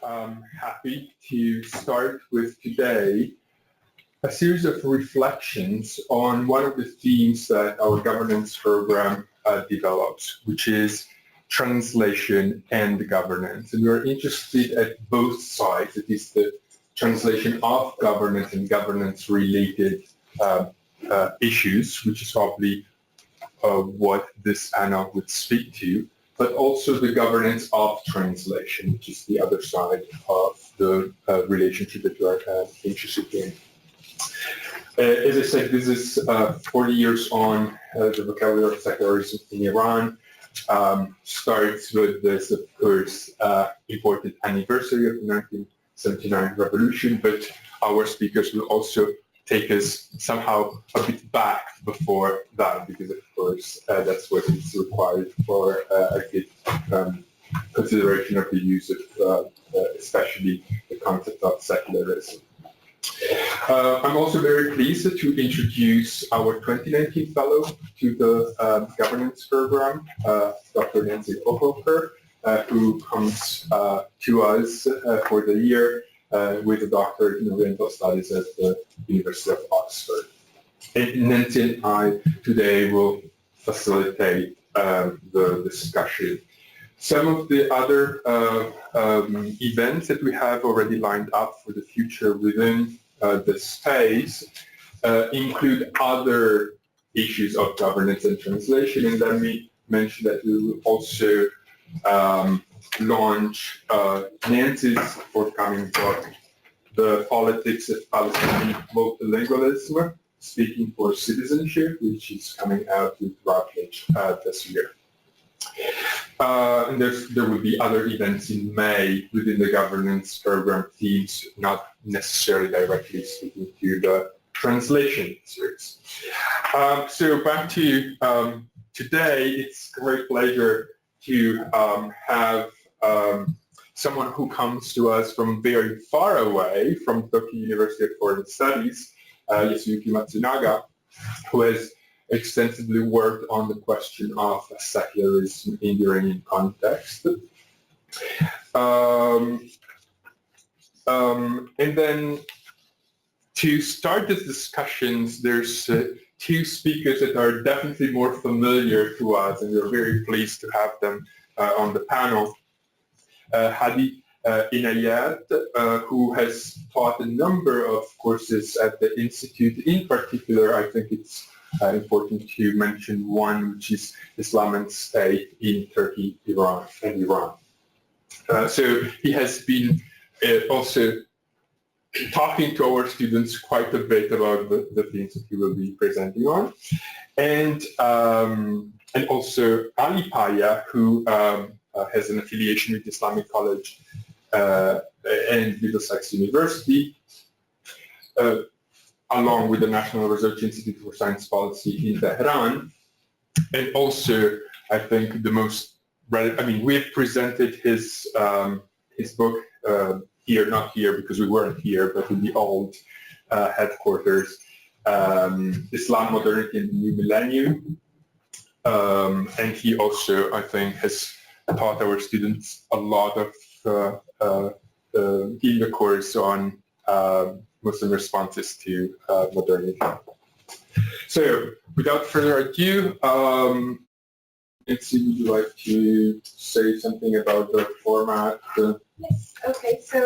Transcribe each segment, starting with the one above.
I'm happy to start with today a series of reflections on one of the themes that our governance program develops, which is translation and governance. And we're interested at both sides. It is the translation of governance and governance-related issues, which is probably what this panel would speak to, but also the governance of translation, which is the other side of the relationship that you are interested in. As I said, this is 40 years on the vocabulary of secularism in Iran. Starts with this, of course, important anniversary of the 1979 revolution, but our speakers will also take us somehow a bit back before that, because of course that's what is required for a good consideration of the use of especially the concept of secularism. I'm also very pleased to introduce our 2019 fellow to the governance program, Dr. Nancy Ohofer, who comes to us for the year with a doctorate in Oriental Studies at the University of Oxford. And Nancy and I today will facilitate the discussion. Some of the other events that we have already lined up for the future within the space include other issues of governance and translation. And let me mention that we will also launch Nancy's forthcoming book, The Politics of Palestinian Multilingualism, Speaking for Citizenship, which is coming out with Routledge this year. And there will be other events in May within the governance program themes, not necessarily directly speaking to the translation series. So back to today, it's a great pleasure to have someone who comes to us from very far away, from Tokyo University of Foreign Studies, Yasuyuki Matsunaga, who has extensively worked on the question of secularism in the Iranian context. And then to start the discussions, there's two speakers that are definitely more familiar to us, and we're very pleased to have them on the panel. Hadi Inayat, who has taught a number of courses at the Institute. In particular, I think it's important to mention one, which is Islam and State in Turkey, Iran, and Iran. So he has been also talking to our students quite a bit about the things that he will be presenting on. And also Ali Paya, who has an affiliation with Islamic College and Middlesex University, along with the National Research Institute for Science Policy in Tehran. And also, I think the most, we have presented his book here, not here because we weren't here, but in the old headquarters, Islam, Modernity, and the New Millennium. And he also, I think, has taught our students a lot of in the course on Muslim responses to modernity. So, without further ado, Nancy, would you like to say something about the format? Yes. Okay. So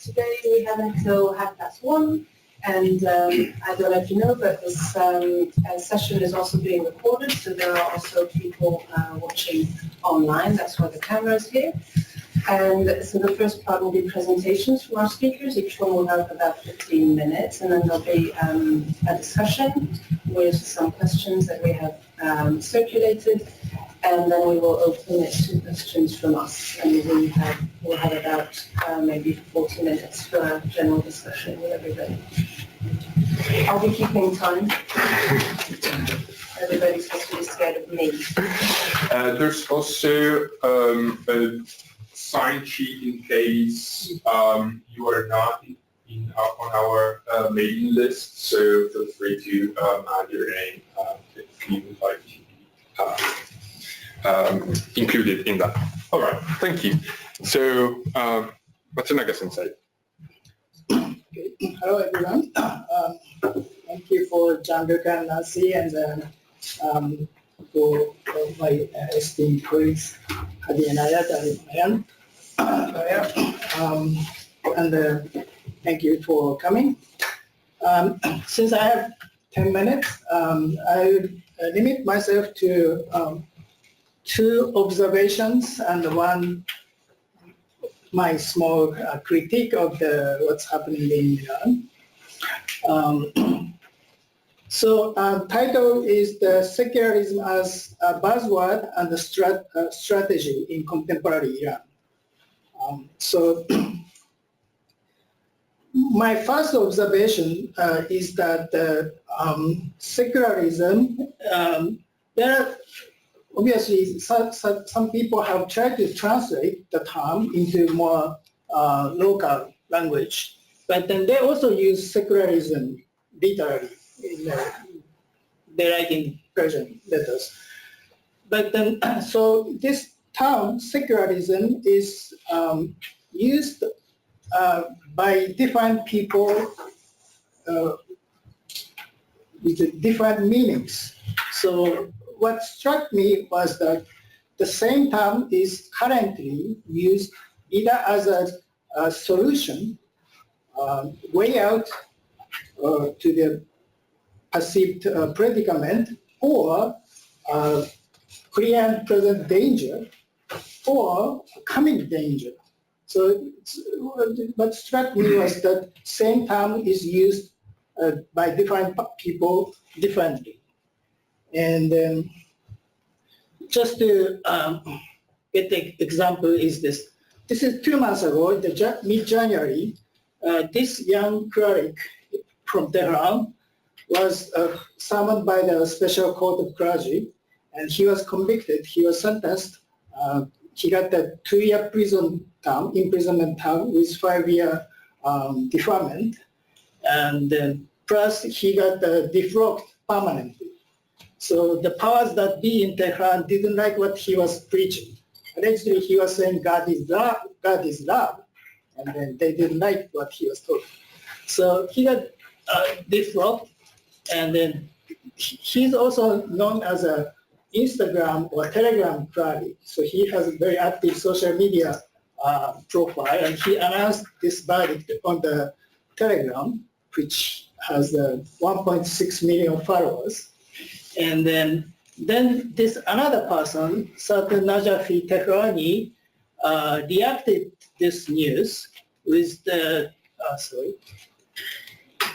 today we have until 1:30, and I don't know if you know, but this session is also being recorded, so there are also people watching online. That's why the camera is here. And so the first part will be presentations from our speakers. Each one will have about 15 minutes, and then there'll be a discussion with some questions that we have circulated, and then we will open it to questions from us. And we'll have about maybe 40 minutes for a general discussion with everybody. I'll be keeping time. Everybody's supposed to be scared of me. There's also a sign sheet in case you are not on our mailing list, so feel free to add your name if you would like to be included in that. All right, thank you. So Matsunaga-sensei. Okay. Hello, everyone. Thank you for Gianluca and Nancy, and for my esteemed colleagues, Hadi and Ayat and and thank you for coming. Since I have 10 minutes, I will limit myself to 2 observations and one my small critique of what's happening in Iran. Title is the Secularism as a Buzzword and the Strategy in Contemporary Iran. My first observation is that secularism, there are obviously some people have tried to translate the term into more local language, but then they also use secularism literally in they write in Persian letters. But then, so this term secularism is used by different people with different meanings. So what struck me was that the same term is currently used either as a solution, way out to the perceived predicament, or clear and present danger, or coming danger. So what struck me was that same term is used by different people differently. And just to get the example is this. This is 2 months ago, mid-January, this young cleric from Tehran was summoned by the Special Court of Clergy, and he was convicted, he was sentenced. He got a 2-year imprisonment term with 5-year deferment, and plus he got defrocked permanently. So the powers that be in Tehran didn't like what he was preaching. Allegedly, he was saying God is love, and then they didn't like what he was talking. So he got defrocked, and then he's also known as a Instagram or Telegram cleric. So he has a very active social media profile, and he announced this verdict on the Telegram, which has 1.6 million followers. And then this another person, certain Najafi Tehrani, reacted this news with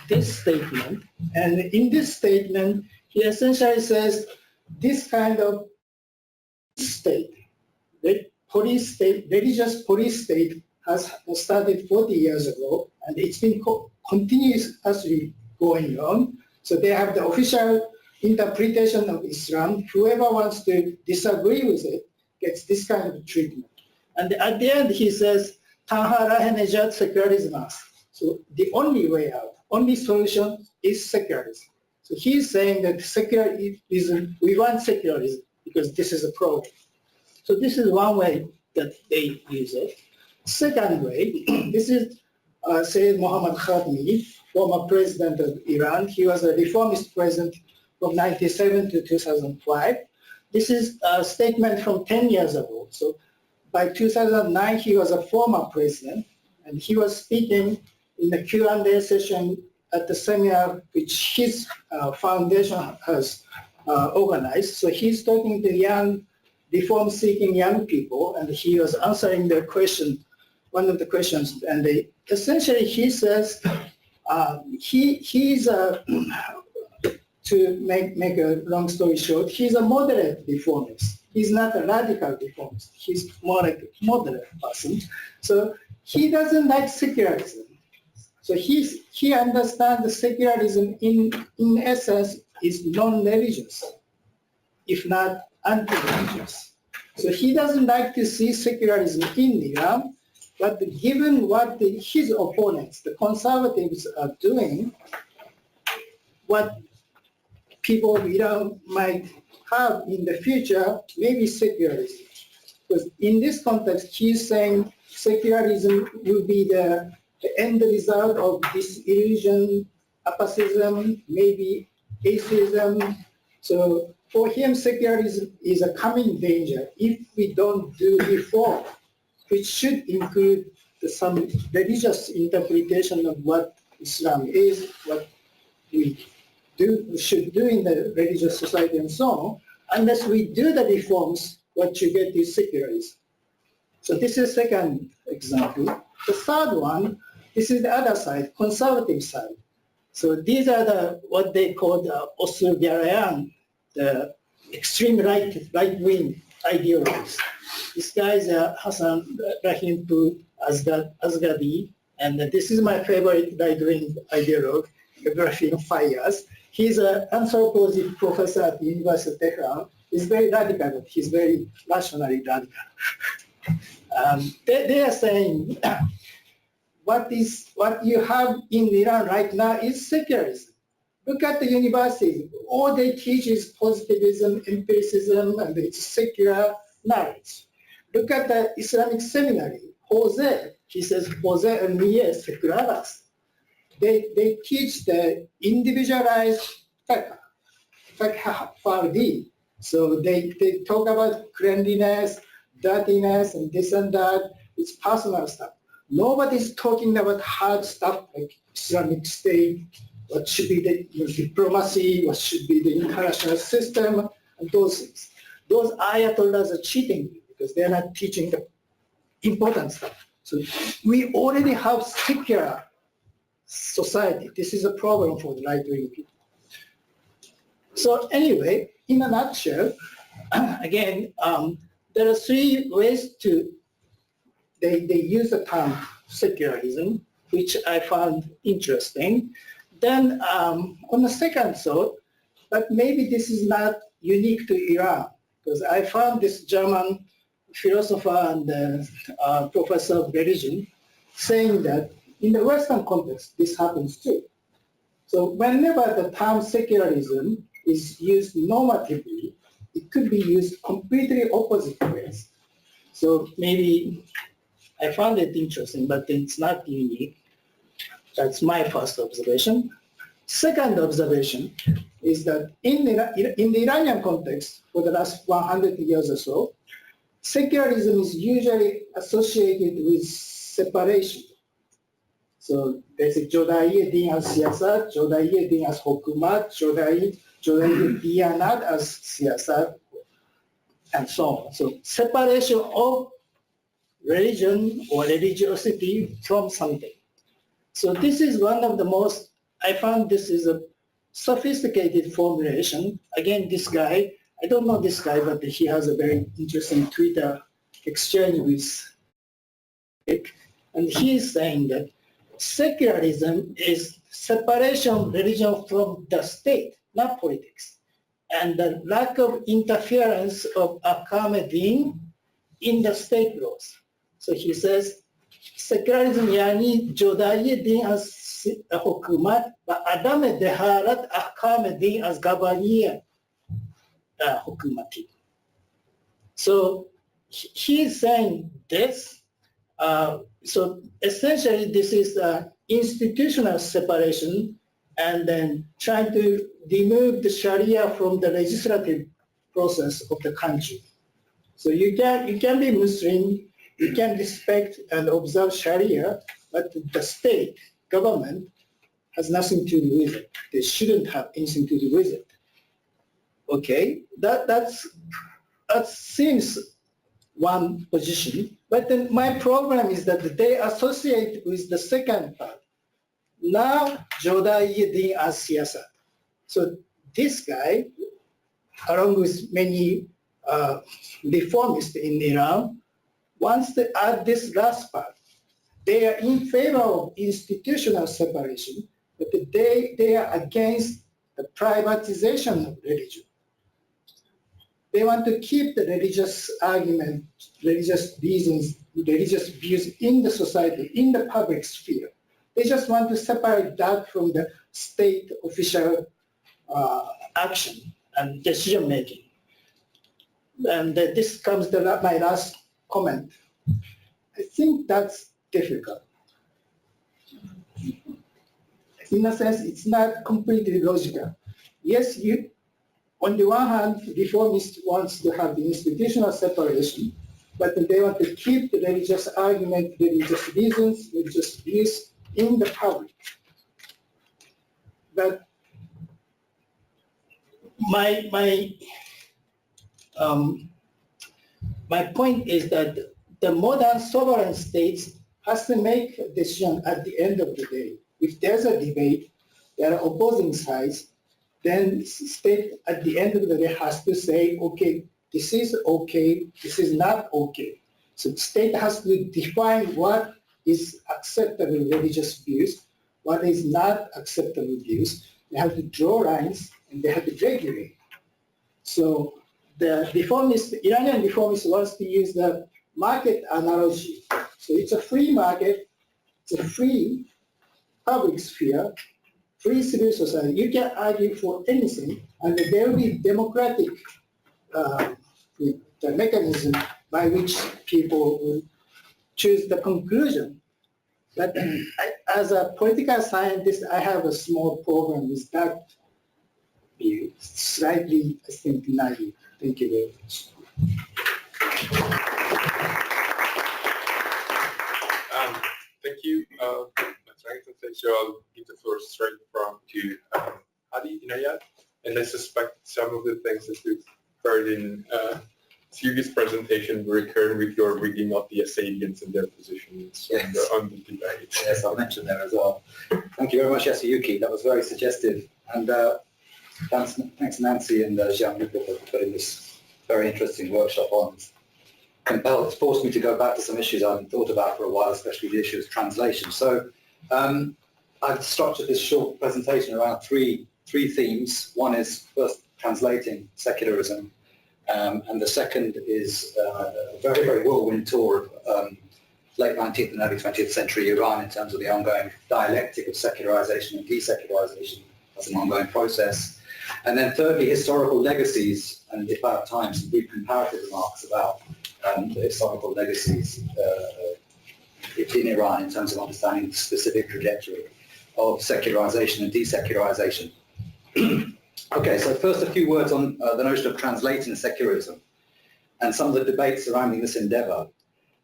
this statement. And in this statement, he essentially says this kind of state, religious police state has started 40 years ago, and it's been continuously going on. So they have the official interpretation of Islam. Whoever wants to disagree with it gets this kind of treatment. And at the end, he says, Tanha rahe nejat secularism. So the only way out, only solution is secularism. So he's saying that secularism, we want secularism because this is a problem. So this is one way that they use it. Second way, this is Sayyid Muhammad Khatami, former president of Iran. He was a reformist president from 1997 to 2005. This is a statement from 10 years ago. So by 2009, he was a former president, and he was speaking in the Q&A session at the seminar which his foundation has organized. So he's talking to young, reform-seeking young people, and he was answering their question, one of the questions, and essentially he says he's to make a long story short, he's a moderate reformist. He's not a radical reformist. He's more like a moderate person. So he doesn't like secularism. So he understands the secularism in essence is non-religious, if not anti-religious. So he doesn't like to see secularism in Iran, but given what his opponents, the conservatives, are doing, what people of Iran might have in the future, maybe secularism. Because in this context, he's saying secularism will be the end result of disillusion, apatheism, maybe atheism. So for him, secularism is a coming danger if we don't do reform, which should include some religious interpretation of what Islam is, what we should do in the religious society and so on. Unless we do the reforms, what you get is secularism. So this is the second example. The third one, this is the other side, conservative side. So these are what they call the Austro-Hungarian, the extreme right-wing ideologies. This guy is Hassan Rahimpour Azgadi, and this is my favorite right-wing ideologue, Ibrahim Fayyaz. He's an anthropology professor at the University of Tehran. He's very radical, but he's very rationally radical. They are saying what you have in Iran right now is secularism. Look at the universities. All they teach is positivism, empiricism, and it's secular knowledge. Look at the Islamic seminary. He says, Jose and Mie secularas. They teach the individualized fiqh fardi. So they talk about cleanliness, dirtiness, and this and that. It's personal stuff. Nobody's talking about hard stuff like Islamic State, what should be the diplomacy, what should be the international system, and those things. Those ayatollahs are cheating because they're not teaching the important stuff. So we already have secular society. This is a problem for the right-wing people. So anyway, in a nutshell, again, there are three ways they use the term secularism, which I found interesting. Then on the second thought, but maybe this is not unique to Iran, because I found this German philosopher and professor of religion saying that in the Western context, this happens too. So whenever the term secularism is used normatively, it could be used completely opposite ways. So maybe I found it interesting, but it's not unique. That's my first observation. Second observation is that in the Iranian context, for the last 100 years or so, secularism is usually associated with separation. So there's a Jodai din as siyasat, Jodai din as hukumat, Jodai diyanat as siyasat, and so on. So separation of religion or religiosity from something. So this is one of the most, I found this is a sophisticated formulation. Again, this guy, I don't know this guy, but he has a very interesting Twitter exchange with it. And he is saying that secularism is separation of religion from the state, not politics, and the lack of interference of Ahmadiyyin in the state laws. So he says, secularism yani jodai din az hukumat va adam deharat ahkam din az gabaniya hukumati. So he's saying this. So essentially, this is institutional separation, and then trying to remove the Sharia from the legislative process of the country. So you can be Muslim, you can respect and observe Sharia, but the state government has nothing to do with it. They shouldn't have anything to do with it. Okay, that seems one position, but then my problem is that they associate with the second part. Now, Jodai din as siyasat. So this guy, along with many reformists in Iran, wants to add this last part. They are in favor of institutional separation, but they are against the privatization of religion. They want to keep the religious argument, religious reasons, religious views in the society, in the public sphere. They just want to separate that from the state official action and decision making. And this comes to my last comment. I think that's difficult. In a sense, it's not completely logical. Yes, on the one hand, reformists wants to have the institutional separation, but they want to keep the religious argument, religious reasons, religious views in the public. But my point is that the modern sovereign states has to make a decision at the end of the day. If there's a debate, there are opposing sides, then state at the end of the day has to say, okay, this is okay, this is not okay. So the state has to define what is acceptable religious views, what is not acceptable views. They have to draw lines and they have to regulate. So the Iranian reformist wants to use the market analogy. So it's a free market, it's a free public sphere, free civil society. You can argue for anything, and there will be democratic the mechanism by which people will choose the conclusion. But as a political scientist, I have a small problem with that view, slightly, I think, naive. Thank you very much. Thank you. So I'll give the floor straight to Hadi Inayat, and I suspect some of the things that we've heard in Sylvia's presentation will recur with your reading of the Assadians and their positions on the debate. Yes, I'll mention there as well. Thank you very much, Yasuyuki. That was very suggestive. And thanks Nancy and Jean-Luc for putting this very interesting workshop on. It's forced me to go back to some issues I hadn't thought about for a while, especially the issue of translation. So I've structured this short presentation around three themes. One is first translating secularism, and the second is a very, very whirlwind tour of late 19th and early 20th century Iran in terms of the ongoing dialectic of secularization and desecularization as an ongoing process. And then thirdly, historical legacies, and if I have time, some brief comparative remarks about the historical legacies in Iran in terms of understanding the specific trajectory of secularization and desecularization. Okay, so first a few words on the notion of translating secularism and some of the debates surrounding this endeavor.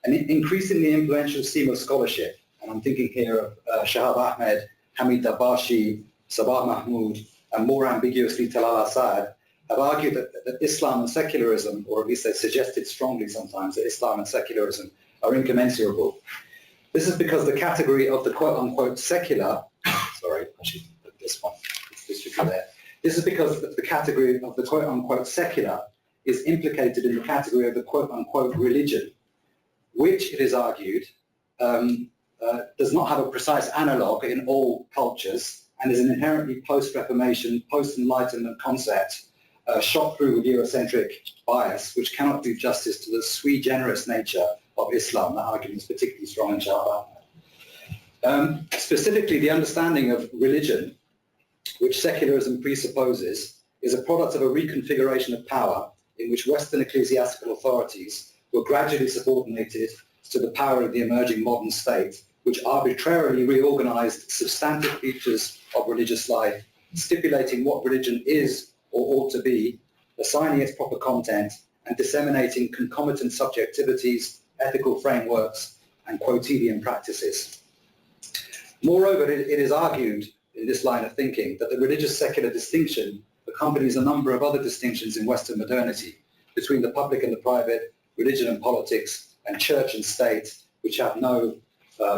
An increasingly influential stream of scholarship, and I'm thinking here of Shahab Ahmed, Hamid Dabashi, Sabah Mahmoud, and more ambiguously Talal Asad, have argued that Islam and secularism, or at least they suggested strongly sometimes that Islam and secularism are incommensurable. This is because the category of the quote-unquote secular, sorry, I should put this one, this should be there. This is because the category of the quote-unquote secular is implicated in the category of the quote-unquote religion, which, it is argued, does not have a precise analogue in all cultures and is an inherently post-Reformation, post-Enlightenment concept shot through with Eurocentric bias, which cannot do justice to the sui generis nature of Islam. That argument is particularly strong in Shahab Ahmed. Specifically, the understanding of religion, which secularism presupposes, is a product of a reconfiguration of power in which Western ecclesiastical authorities were gradually subordinated to the power of the emerging modern state, which arbitrarily reorganized substantive features of religious life, stipulating what religion is or ought to be, assigning its proper content, and disseminating concomitant subjectivities, ethical frameworks, and quotidian practices. Moreover, it is argued in this line of thinking that the religious-secular distinction accompanies a number of other distinctions in Western modernity between the public and the private, religion and politics, and church and state, which have no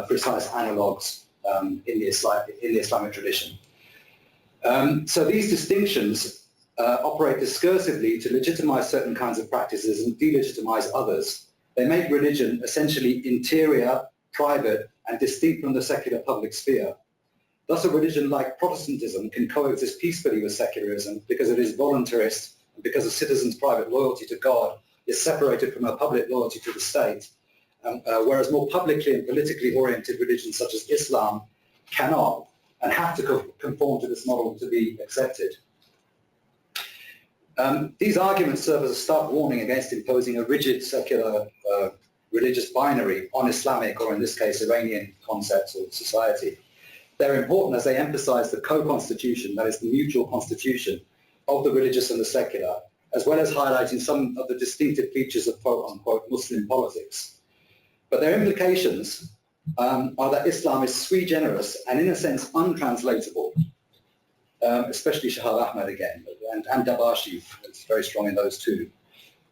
precise analogues in the Islamic tradition. So these distinctions operate discursively to legitimize certain kinds of practices and delegitimize others. They make religion essentially interior, private, and distinct from the secular public sphere. Thus, a religion like Protestantism can coexist peacefully with secularism because it is voluntarist and because a citizen's private loyalty to God is separated from a public loyalty to the state, whereas more publicly and politically oriented religions such as Islam cannot and have to conform to this model to be accepted. These arguments serve as a stark warning against imposing a rigid secular religious binary on Islamic, or in this case, Iranian concepts of society. They're important as they emphasize the co-constitution, that is the mutual constitution of the religious and the secular, as well as highlighting some of the distinctive features of quote-unquote Muslim politics. But their implications are that Islam is sui generis and in a sense untranslatable, especially Shahab Ahmad again, and Dabashi, it's very strong in those two.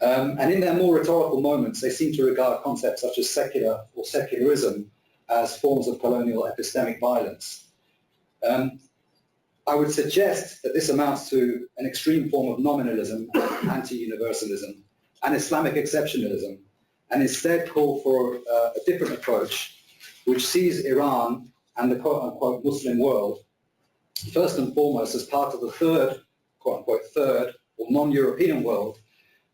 And in their more rhetorical moments, they seem to regard concepts such as secular or secularism as forms of colonial epistemic violence. I would suggest that this amounts to an extreme form of nominalism, anti-universalism, and Islamic exceptionalism, and instead call for a different approach, which sees Iran and the quote-unquote Muslim world, first and foremost as part of the third, quote-unquote third, or non-European world,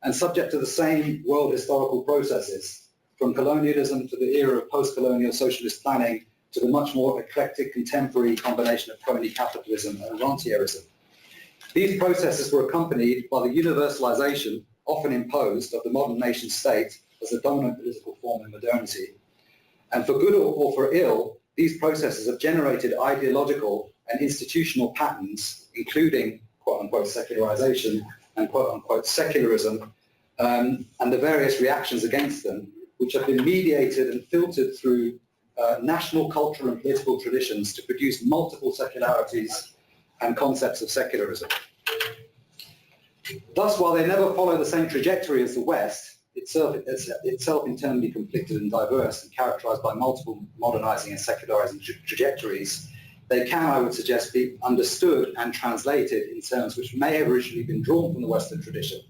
and subject to the same world historical processes, from colonialism to the era of post-colonial socialist planning to the much more eclectic contemporary combination of crony capitalism and rentierism. These processes were accompanied by the universalization, often imposed, of the modern nation state as the dominant political form in modernity. And for good or for ill, these processes have generated ideological and institutional patterns, including quote-unquote secularization and quote-unquote secularism, and the various reactions against them, which have been mediated and filtered through national cultural and political traditions to produce multiple secularities and concepts of secularism. Thus, while they never follow the same trajectory as the West, itself internally conflicted and diverse and characterized by multiple modernizing and secularizing trajectories, they can, I would suggest, be understood and translated in terms which may have originally been drawn from the Western tradition.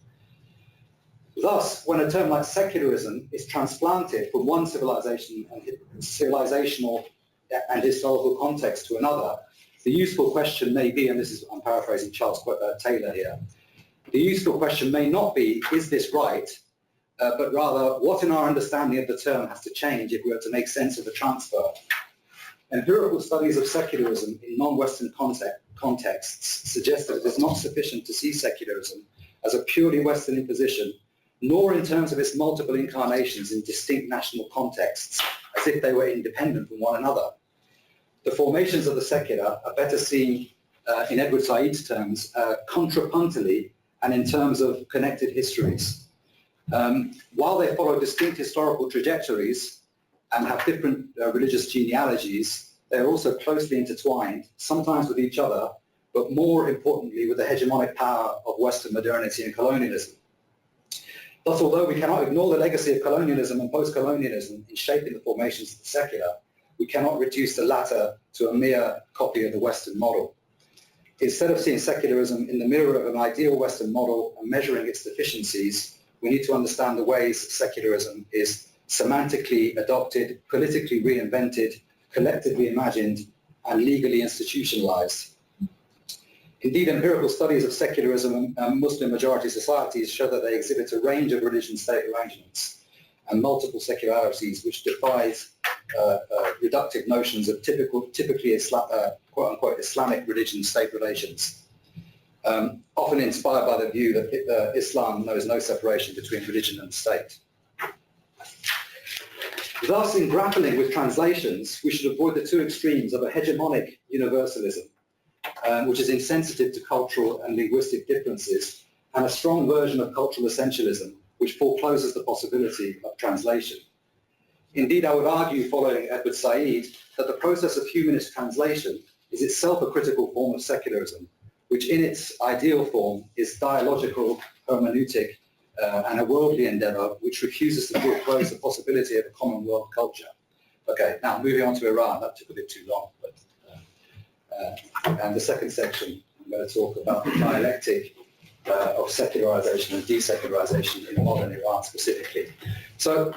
Thus, when a term like secularism is transplanted from one civilizational and historical context to another, the useful question may be, and this is, I'm paraphrasing Charles Taylor here, the useful question may not be, is this right, but rather, what in our understanding of the term has to change if we are to make sense of the transfer? Empirical studies of secularism in non-Western contexts suggest that it is not sufficient to see secularism as a purely Western imposition, nor in terms of its multiple incarnations in distinct national contexts, as if they were independent from one another. The formations of the secular are better seen, in Edward Said's terms, contrapuntally and in terms of connected histories. While they follow distinct historical trajectories and have different religious genealogies, they are also closely intertwined, sometimes with each other, but more importantly with the hegemonic power of Western modernity and colonialism. Thus, although we cannot ignore the legacy of colonialism and post-colonialism in shaping the formations of the secular, we cannot reduce the latter to a mere copy of the Western model. Instead of seeing secularism in the mirror of an ideal Western model and measuring its deficiencies, we need to understand the ways secularism is semantically adopted, politically reinvented, collectively imagined, and legally institutionalized. Indeed, empirical studies of secularism and Muslim-majority societies show that they exhibit a range of religion-state arrangements and multiple secularities, which defies reductive notions of typically quote-unquote Islamic religion-state relations, often inspired by the view that Islam knows no separation between religion and state. Thus, in grappling with translations, we should avoid the two extremes of a hegemonic universalism, which is insensitive to cultural and linguistic differences, and a strong version of cultural essentialism, which forecloses the possibility of translation. Indeed, I would argue, following Edward Said, that the process of humanist translation is itself a critical form of secularism, which in its ideal form is dialogical, hermeneutic, and a worldly endeavor which refuses to foreclose the possibility of a common world culture. Okay, now moving on to Iran, that took a bit too long, but and the second section, I'm going to talk about the dialectic of secularization and desecularization in modern Iran specifically. So,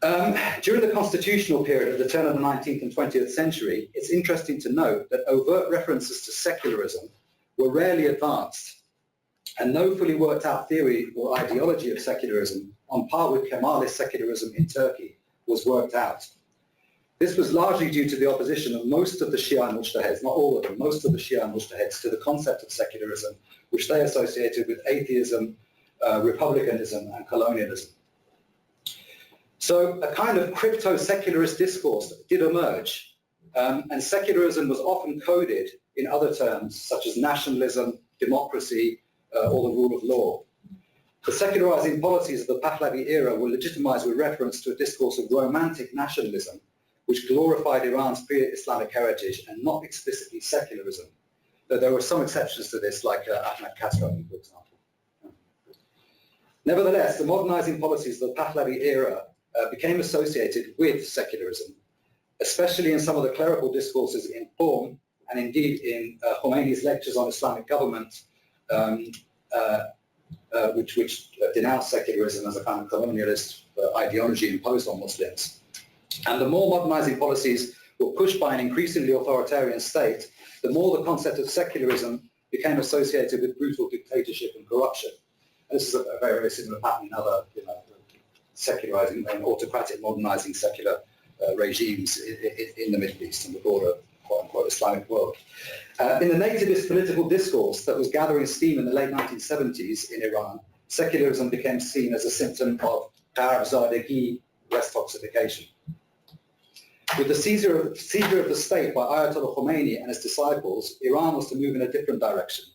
during the constitutional period at the turn of the 19th and 20th century, it's interesting to note that overt references to secularism were rarely advanced, and no fully worked out theory or ideology of secularism on par with Kemalist secularism in Turkey was worked out. This was largely due to the opposition of most of the Shia mujtahids, not all of them, most of the Shia mujtahids, to the concept of secularism, which they associated with atheism, republicanism, and colonialism. So a kind of crypto-secularist discourse did emerge, and secularism was often coded in other terms, such as nationalism, democracy, or the rule of law. The secularizing policies of the Pahlavi era were legitimized with reference to a discourse of romantic nationalism, which glorified Iran's pre-Islamic heritage and not explicitly secularism. Though there were some exceptions to this, like Ahmad Khosravi, for example. Nevertheless, the modernizing policies of the Pahlavi era became associated with secularism, especially in some of the clerical discourses in Qom, and indeed in Khomeini's lectures on Islamic government, which denounced secularism as a kind of colonialist ideology imposed on Muslims. And the more modernizing policies were pushed by an increasingly authoritarian state, the more the concept of secularism became associated with brutal dictatorship and corruption. And this is a very, very similar pattern in other, secularizing and autocratic modernizing secular regimes in the Middle East and the broader, quote-unquote, Islamic world. In the nativist political discourse that was gathering steam in the late 1970s in Iran, secularism became seen as a symptom of Gharb-Zadegi, West toxification. With the seizure of the state by Ayatollah Khomeini and his disciples, Iran was to move in a different direction.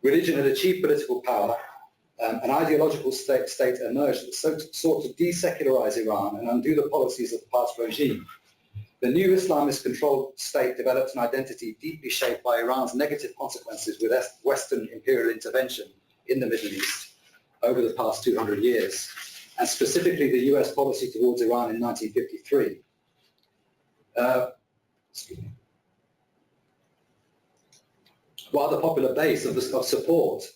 Religion had achieved political power. An ideological state emerged that sought to desecularize Iran and undo the policies of the past regime. The new Islamist-controlled state developed an identity deeply shaped by Iran's negative consequences with Western imperial intervention in the Middle East over the past 200 years, and specifically the US policy towards Iran in 1953. While the popular base of support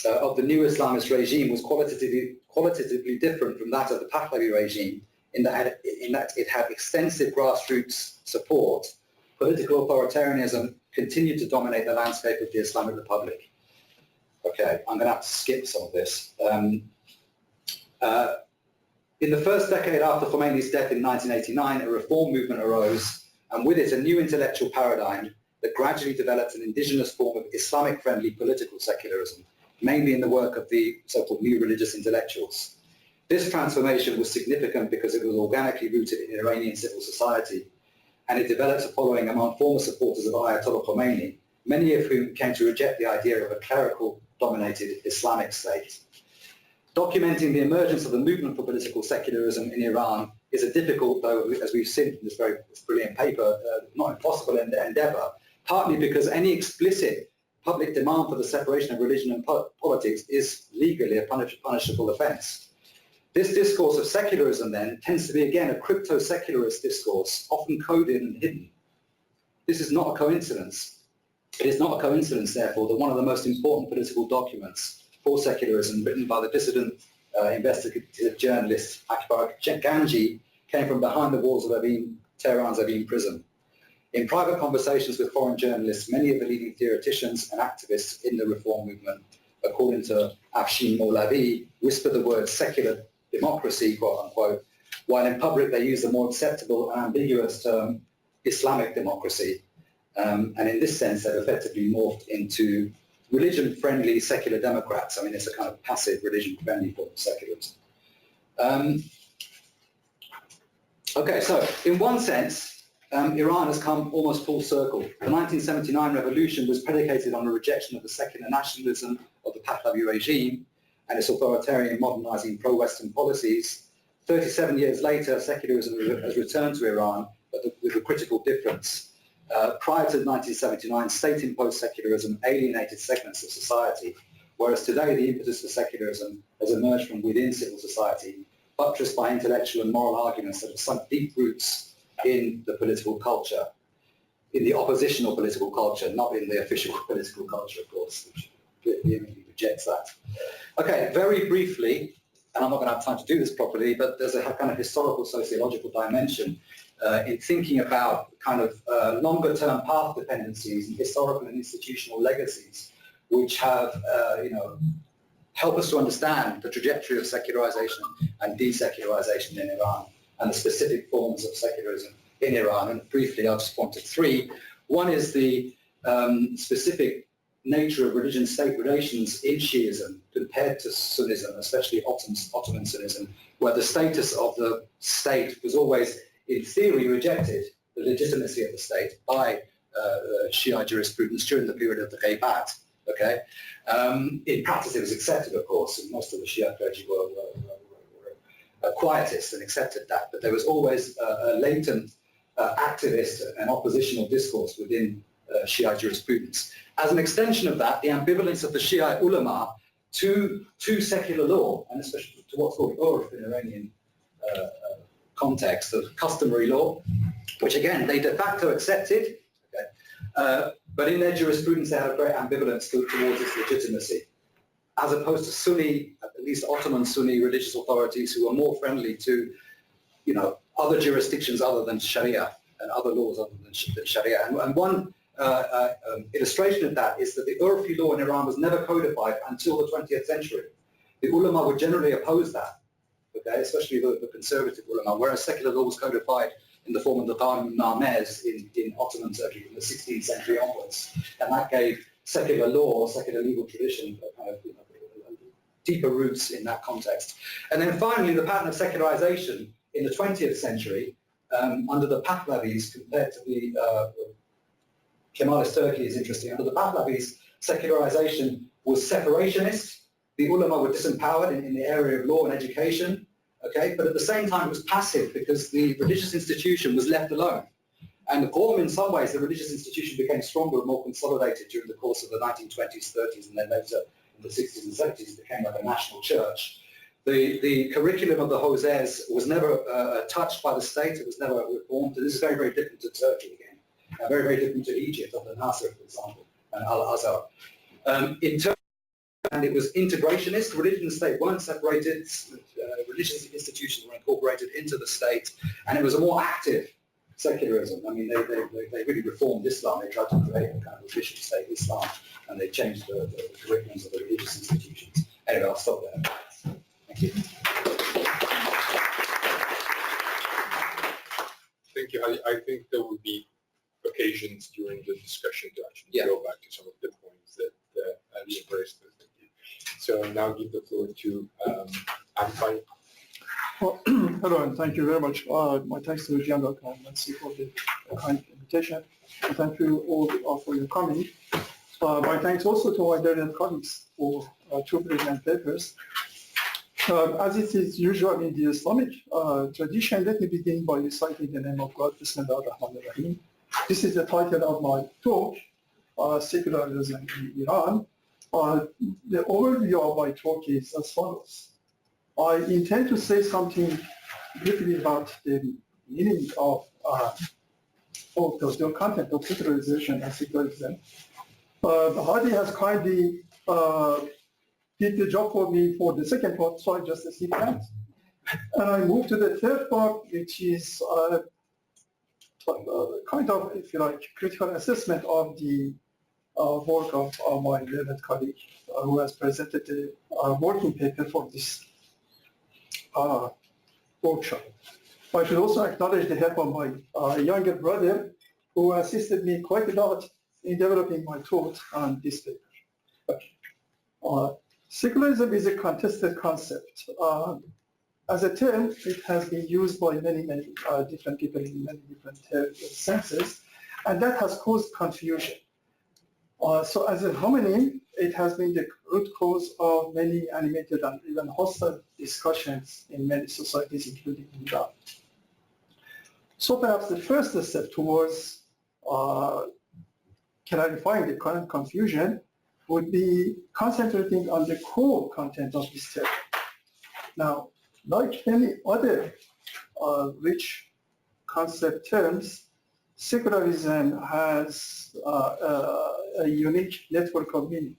of the new Islamist regime was qualitatively different from that of the Pahlavi regime, in that it had extensive grassroots support, political authoritarianism continued to dominate the landscape of the Islamic Republic. Okay, I'm going to have to skip some of this. In the first decade after Khomeini's death in 1989, a reform movement arose, and with it a new intellectual paradigm that gradually developed an indigenous form of Islamic-friendly political secularism, mainly in the work of the so-called new religious intellectuals. This transformation was significant because it was organically rooted in Iranian civil society, and it developed a following among former supporters of Ayatollah Khomeini, many of whom came to reject the idea of a clerical-dominated Islamic state. Documenting the emergence of the movement for political secularism in Iran is a difficult, though, as we've seen in this very brilliant paper, not impossible endeavor, partly because any explicit public demand for the separation of religion and politics is legally a punishable offence. This discourse of secularism, then, tends to be, again, a crypto-secularist discourse, often coded and hidden. This is not a coincidence. It is not a coincidence, therefore, that one of the most important political documents for secularism, written by the dissident investigative journalist Akbar Ganji, came from behind the walls of Tehran's Evin prison. In private conversations with foreign journalists, many of the leading theoreticians and activists in the reform movement, according to Afshin Molavi, whisper the word secular democracy, quote unquote, while in public they use the more acceptable and ambiguous term Islamic democracy. And in this sense, they've effectively morphed into religion-friendly secular democrats. I mean, it's a kind of passive religion-friendly form of secularism. Okay, so in one sense, Iran has come almost full circle. The 1979 revolution was predicated on a rejection of the secular nationalism of the Pahlavi regime and its authoritarian, modernizing, pro-Western policies. 37 years later, secularism has returned to Iran, but with a critical difference. Prior to 1979, state-imposed secularism alienated segments of society, whereas today the impetus for secularism has emerged from within civil society, buttressed by intellectual and moral arguments that have sunk deep roots in the political culture, in the oppositional political culture, not in the official political culture, of course, which vehemently rejects that. Okay, very briefly, and I'm not going to have time to do this properly, but there's a kind of historical sociological dimension in thinking about kind of longer-term path dependencies and historical and institutional legacies, which have, help us to understand the trajectory of secularization and desecularization in Iran and the specific forms of secularism in Iran. And briefly, I'll just point to three. One is the specific nature of religion-state relations in Shiism compared to Sunnism, especially Ottoman Sunnism, where the status of the state was always, in theory, rejected, the legitimacy of the state, by Shia jurisprudence during the period of the Ghaibat. Okay? In practice, it was accepted, of course, and most of the Shia clergy were quietists and accepted that, but there was always a latent activist and oppositional discourse within Shia jurisprudence. As an extension of that, the ambivalence of the Shia ulama to secular law, and especially to what's called urf in Iranian context, of customary law, which again they de facto accepted, okay, but in their jurisprudence they had a great ambivalence towards its legitimacy, as opposed to Sunni, at least Ottoman Sunni religious authorities who are more friendly to, you know, other jurisdictions other than Sharia and other laws other than Sharia. And one illustration of that is that the Urfi law in Iran was never codified until the 20th century. The ulama would generally oppose that, okay, especially the conservative ulama, whereas secular law was codified in the form of the Qanun Namez in Ottoman Turkey from the 16th century onwards. And that gave secular law, secular legal tradition, kind of, you know, deeper roots in that context. And then finally, the pattern of secularization in the 20th century under the Pahlavis compared to the Kemalist Turkey is interesting. Under the Pahlavis, secularization was separationist. The ulama were disempowered in the area of law and education, okay? But at the same time, it was passive because the religious institution was left alone. And the Qawm, in some ways, the religious institution became stronger and more consolidated during the course of the 1920s, 30s, and then later in the 60s and 70s, it became like a national church. The curriculum of the Hosers was never touched by the state. It was never reformed. And this is very, very different to Turkey again. Very, very different to Egypt, under Nasser, for example, and Al-Azhar. In Turkey, and it was integrationist. Religion and state weren't separated. Religious institutions were incorporated into the state, and it was a more active secularism. I mean, they really reformed Islam. They tried to create a kind of official state Islam, and they changed the curriculums of the religious institutions. Anyway, I'll stop there. Thank you. Thank you. I think there will be occasions during the discussion to actually go back to some of the points that Ali embraced. So I'll now give the floor to Amfai. Well, hello, and thank you very much. My thanks to Gianluca and Nancy for the kind invitation. And thank you all for your coming. My thanks also to my dear colleagues for two brilliant papers. As it is usual in the Islamic tradition, let me begin by reciting the name of God, Bismillah ar-Rahman ar-Rahim. This is the title of my talk, Secularism in Iran. The overview of my talk is as follows. I intend to say something briefly about the meaning of the content of secularization and secularism. Hadi has kindly did the job for me for the second part, so I just skip that. And I move to the third part, which is kind of, if you like, critical assessment of the work of my learned colleague who has presented the working paper for this workshop. I should also acknowledge the help of my younger brother who assisted me quite a lot in developing my thought on this paper. Okay. Secularism is a contested concept. As a term, it has been used by many different people in many different senses, and that has caused confusion. So as a homonym, it has been the root cause of many animated and even hostile discussions in many societies, including in Iran. So perhaps the first step towards clarifying the current confusion would be concentrating on the core content of this term. Now, like many other rich concept terms, secularism has a unique network of meaning.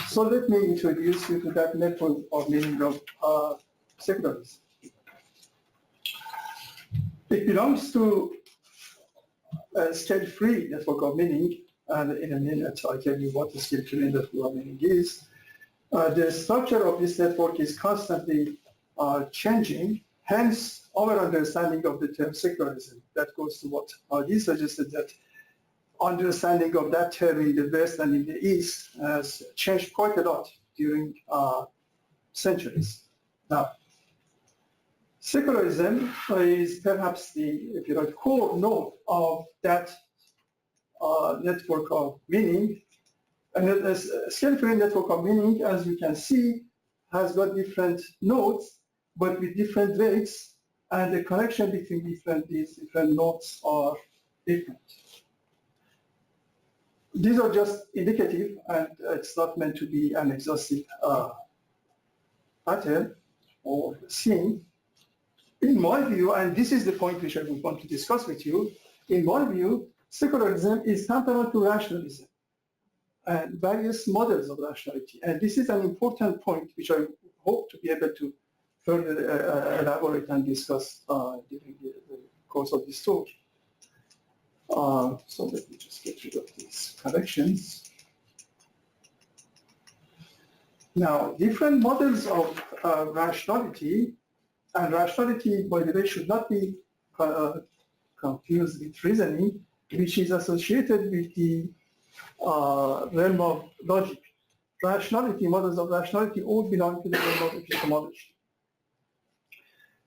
So let me introduce you to that network of meaning of secularism. It belongs to a scale-free network of meaning, and in a minute I'll tell you what the scale-free network of meaning is. The structure of this network is constantly changing, hence our understanding of the term secularism. That goes to what he suggested, that understanding of that term in the West and in the East has changed quite a lot during centuries. Now, secularism is perhaps the, if you like, core node of that network of meaning. And a scale-free network of meaning, as you can see, has got different nodes, but with different weights, and the connection between these different nodes are different. These are just indicative, and it's not meant to be an exhaustive pattern or scene. In my view, and this is the point which I would want to discuss with you, in my view, secularism is tantamount to rationalism and various models of rationality. And this is an important point which I hope to be able to further elaborate and discuss during the course of this talk. So let me just get rid of these corrections. Now, different models of rationality, and rationality, by the way, should not be confused with reasoning, which is associated with the realm of logic. Rationality, models of rationality, all belong to the realm of epistemology.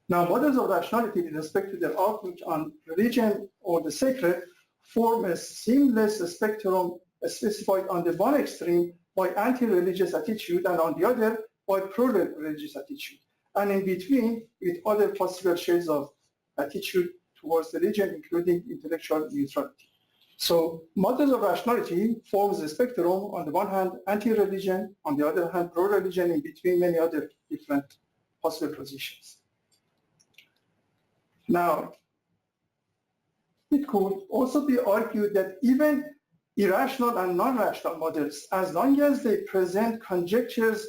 Now, models of rationality with respect to their outlook on religion or the sacred form a seamless spectrum specified on the one extreme by anti-religious attitude and on the other by pro-religious attitude, and in between with other possible shades of attitude towards religion, including intellectual neutrality. So models of rationality forms a spectrum, on the one hand anti-religion, on the other hand pro-religion, in between many other different possible positions. Now, it could also be argued that even irrational and non-rational models, as long as they present conjectures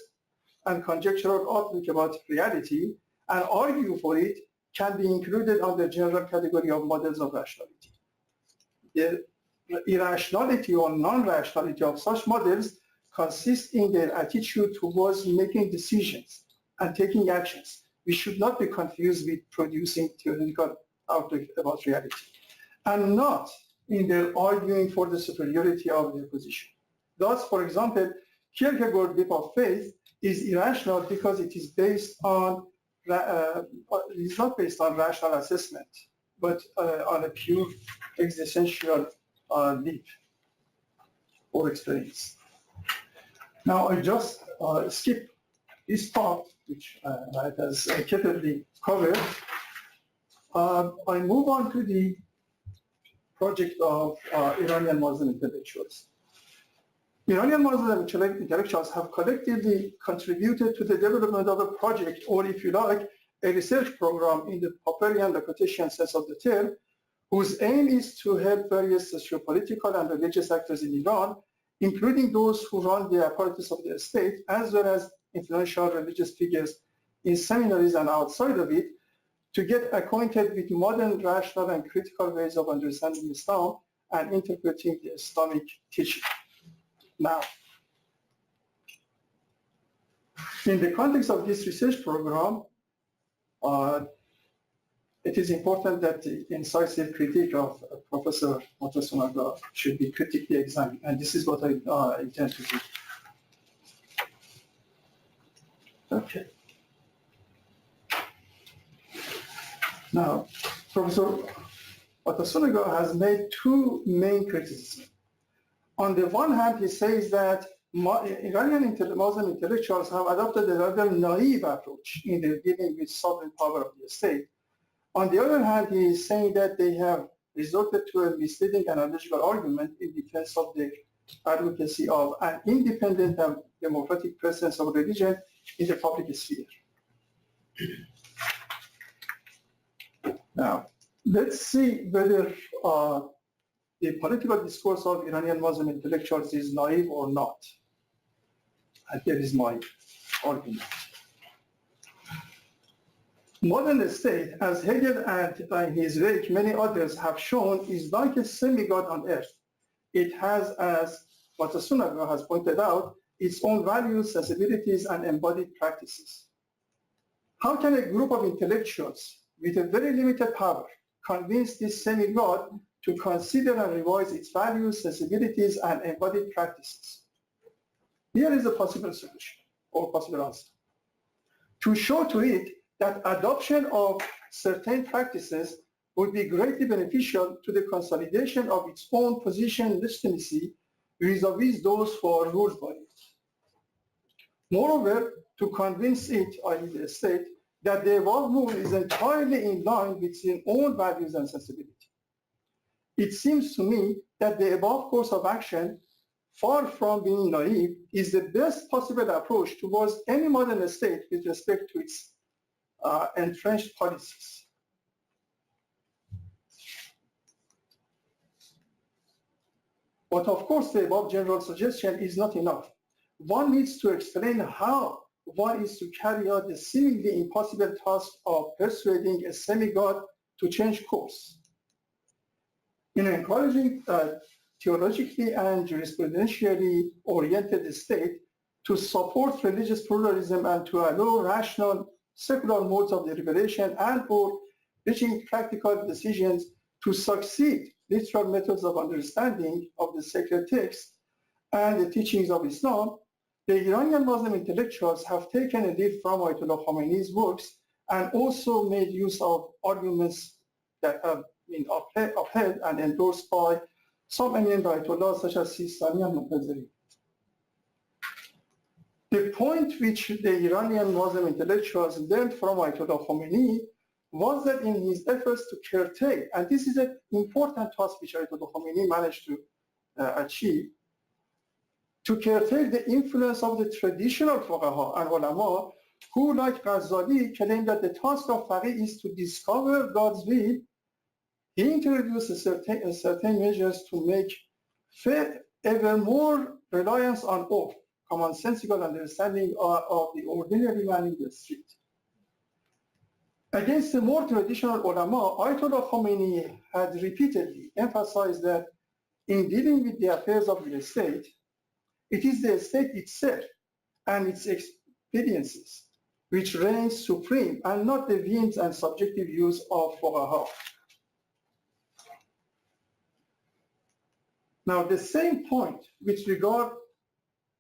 and conjectural outlook about reality and argue for it, can be included under the general category of models of rationality. The irrationality or non-rationality of such models consists in their attitude towards making decisions and taking actions. We should not be confused with producing theoretical outlook about reality, and not in their arguing for the superiority of their position. Thus, for example, Kierkegaard's leap of faith is irrational because it is based on, it is not based on rational assessment, but on a pure existential leap or experience. Now, I just skip this part, which I has carefully covered. I move on to the project of Iranian Muslim intellectuals. Iranian Muslim intellectuals have collectively contributed to the development of a project, or if you like, a research program in the Popperian Lacotian sense of the term, whose aim is to help various socio-political and religious actors in Iran, including those who run the apparatus of the state, as well as influential religious figures in seminaries and outside of it, to get acquainted with modern, rational, and critical ways of understanding Islam and interpreting the Islamic teaching. Now, in the context of this research program, it is important that the incisive critique of Professor Matasunaga should be critically examined, and this is what I intend to do. Okay. Now, Professor Matasunaga has made two main criticisms. On the one hand, he says that Iranian Muslim intellectuals have adopted a rather naive approach in their dealing with sovereign power of the state. On the other hand, he is saying that they have resorted to a misleading and illogical argument in defense of the advocacy of an independent and democratic presence of religion in the public sphere. Now, let's see whether the political discourse of Iranian Muslim intellectuals is naive or not. And here is my argument. Modern state, as Hegel and in his wake many others have shown, is like a semi-god on earth. It has, as Matasunaga has pointed out, its own values, sensibilities, and embodied practices. How can a group of intellectuals with a very limited power convince this semi-god to consider and revise its values, sensibilities, and embodied practices. Here is a possible solution or possible answer. To show to it that adoption of certain practices would be greatly beneficial to the consolidation of its own position and legitimacy vis-à-vis those who are ruled by it. Moreover, to convince it, i.e. the state, that the above move is entirely in line with its own values and sensibility. It seems to me that the above course of action, far from being naive, is the best possible approach towards any modern state with respect to its entrenched policies. But of course, the above general suggestion is not enough. One needs to explain how one is to carry out the seemingly impossible task of persuading a semi-god to change course. In encouraging theologically and jurisprudentially oriented state to support religious pluralism and to allow rational secular modes of deliberation and or reaching practical decisions to succeed literal methods of understanding of the sacred text and the teachings of Islam, the Iranian Muslim intellectuals have taken a lead from Ayatollah Khomeini's works and also made use of arguments that have been upheld and endorsed by some eminent Ayatollahs such as Sistani and Montazeri. The point which the Iranian Muslim intellectuals learned from Ayatollah Khomeini was that in his efforts to curtail, and this is an important task which Ayatollah Khomeini managed to achieve, to curtail the influence of the traditional fuqaha and ulama who, like Ghazali, claim that the task of faqih is to discover God's will. He introduced certain measures to make ever more reliance on oath, commonsensical understanding of the ordinary man in the street. Against the more traditional ulama, Ayatollah Khomeini had repeatedly emphasized that in dealing with the affairs of the state, it is the state itself and its expediencies which reigns supreme and not the whims and subjective views of fuqaha. Now, the same point with regard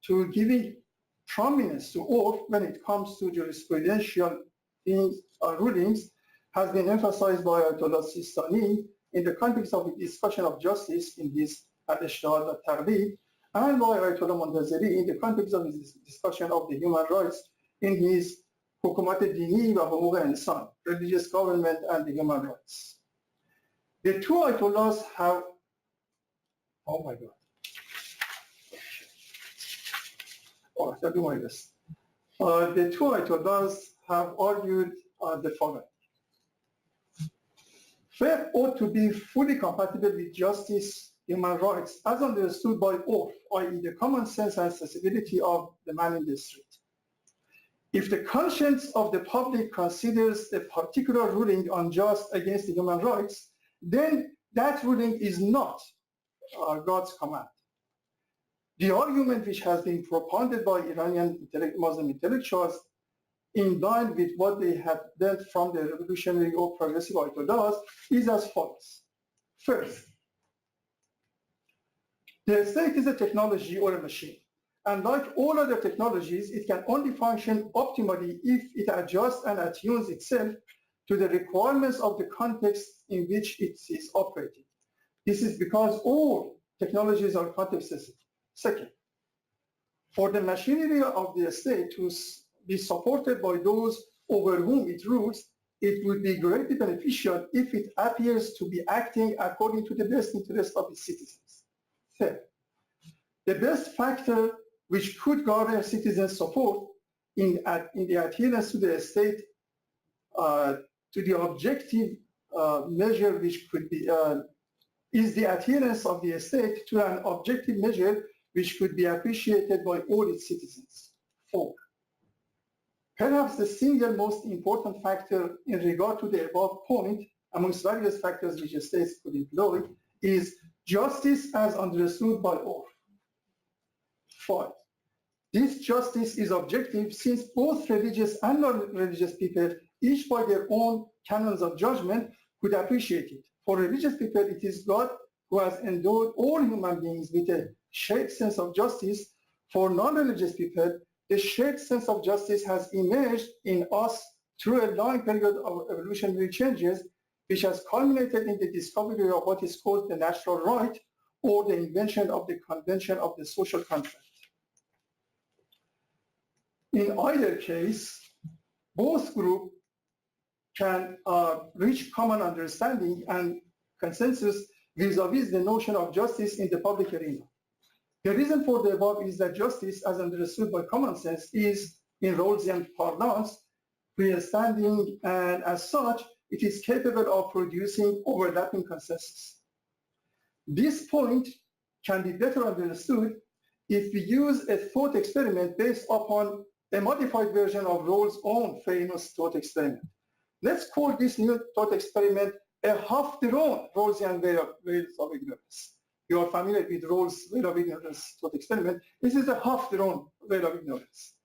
to giving prominence to oath when it comes to jurisprudential rulings has been emphasized by Ayatollah Sistani in the context of the discussion of justice in his Al-Ishtihad al-Taqlid, and by Ayatollah Montazeri in the context of his discussion of the human rights in his Hukumat al-Dini wa Huquq al-Insan, religious government and the human rights. The two Ayatollahs have, oh my God. Oh, I'll do my best. The two Ayatollahs have argued the following. Faith ought to be fully compatible with justice, human rights, as understood by oath, i.e. the common sense and sensibility of the man in the street. If the conscience of the public considers a particular ruling unjust against the human rights, then that ruling is not God's command. The argument which has been propounded by Iranian Muslim intellectuals in line with what they have learned from the revolutionary or progressive Ayatollahs is as follows. First, the state is a technology or a machine. And like all other technologies, it can only function optimally if it adjusts and attunes itself to the requirements of the context in which it is operating. This is because all technologies are context sensitive. Second, for the machinery of the state to be supported by those over whom it rules, it would be greatly beneficial if it appears to be acting according to the best interest of its citizens. Third, the best factor which could garner citizens' support in the adherence to the state, to the objective measure which could be, is the adherence of the state to an objective measure which could be appreciated by all its citizens. Four, perhaps the single most important factor in regard to the above point, amongst various factors which the states could employ, is justice as understood by all. 5. This justice is objective since both religious and non-religious people, each by their own canons of judgment, could appreciate it. For religious people, it is God who has endowed all human beings with a shared sense of justice. For non-religious people, the shared sense of justice has emerged in us through a long period of evolutionary changes, which has culminated in the discovery of what is called the natural right, or the invention of the convention of the social contract. In either case, both groups can reach common understanding and consensus vis-a-vis the notion of justice in the public arena. The reason for the above is that justice, as understood by common sense, is, in Rawlsian parlance, freestanding, and as such, it is capable of producing overlapping consensus. This point can be better understood if we use a thought experiment based upon a modified version of Rawls' own famous thought experiment. Let's call this new thought experiment a half-drawn Rawlsian veil of ignorance. You are familiar with Rawls' veil of ignorance thought experiment. This is a half-drawn veil of ignorance.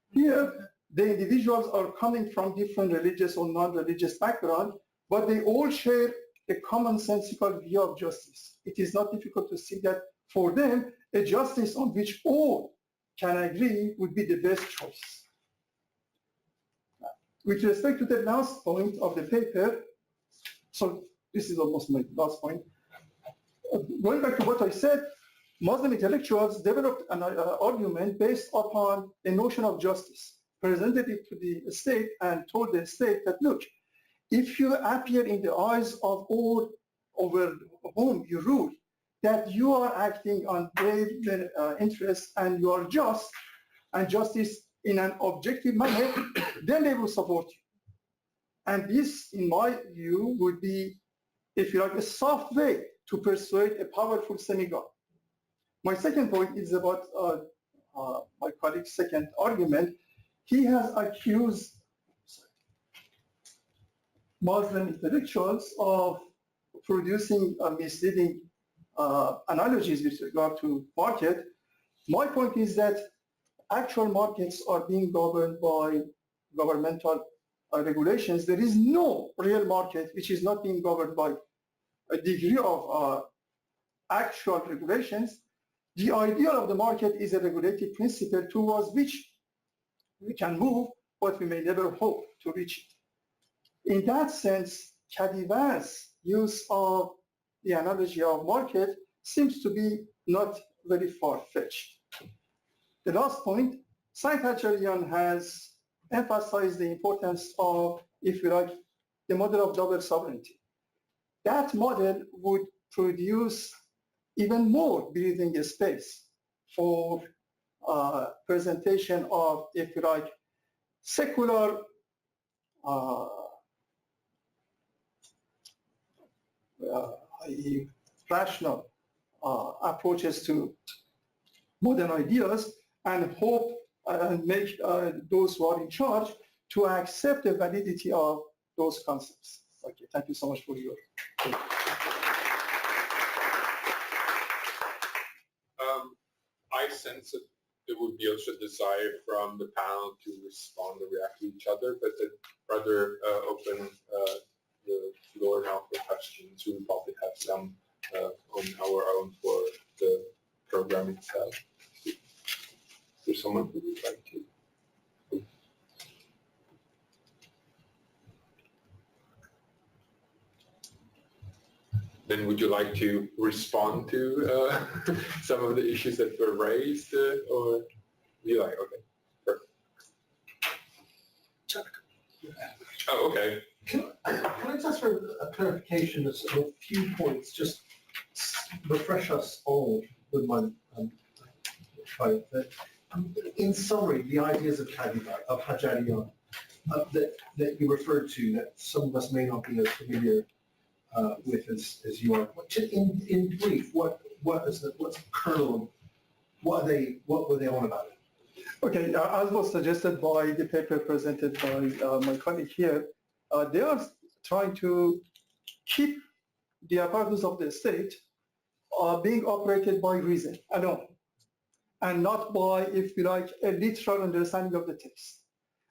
Here, the individuals are coming from different religious or non-religious background, but they all share a commonsensical view of justice. It is not difficult to see that for them, a justice on which all can agree would be the best choice. With respect to the last point of the paper, so this is almost my last point. Going back to what I said, Muslim intellectuals developed an argument based upon a notion of justice, presented it to the state and told the state that, look, if you appear in the eyes of all over whom you rule, that you are acting on their interests and you are just, and justice in an objective manner, then they will support you. And this, in my view, would be, if you like, a soft way to persuade a powerful semigod. My second point is about my colleague's second argument. He has accused Muslim intellectuals of producing misleading analogies with regard to market. My point is that actual markets are being governed by governmental regulations. There is no real market which is not being governed by a degree of actual regulations. The ideal of the market is a regulated principle towards which we can move, but we may never hope to reach it. In that sense, Kadivar's use of the analogy of market seems to be not very far-fetched. The last point, Saint Hacharian has emphasized the importance of, if you like, the model of double sovereignty. That model would produce even more breathing space for presentation of, if you like, secular rational approaches to modern ideas, and hope and make those who are in charge to accept the validity of those concepts. Okay, thank you so much for your attention. I sense that there would be also a desire from the panel to respond or react to each other, but I'd rather open the floor now for questions. We will probably have some on our own for the program itself. Is there someone who would like to? Then would you like to respond to some of the issues that were raised, or do you like? Okay, perfect. Chuck. Oh, okay. Can I just ask for a clarification of a few points, just refresh us all with my in summary, the ideas of Hacharian that you referred to, that some of us may not be as familiar with as you are. In brief, what's the kernel? What were they on about it? Okay, as was suggested by the paper presented by my colleague here, they are trying to keep the apparatus of the state being operated by reason alone, and not by, if you like, a literal understanding of the text.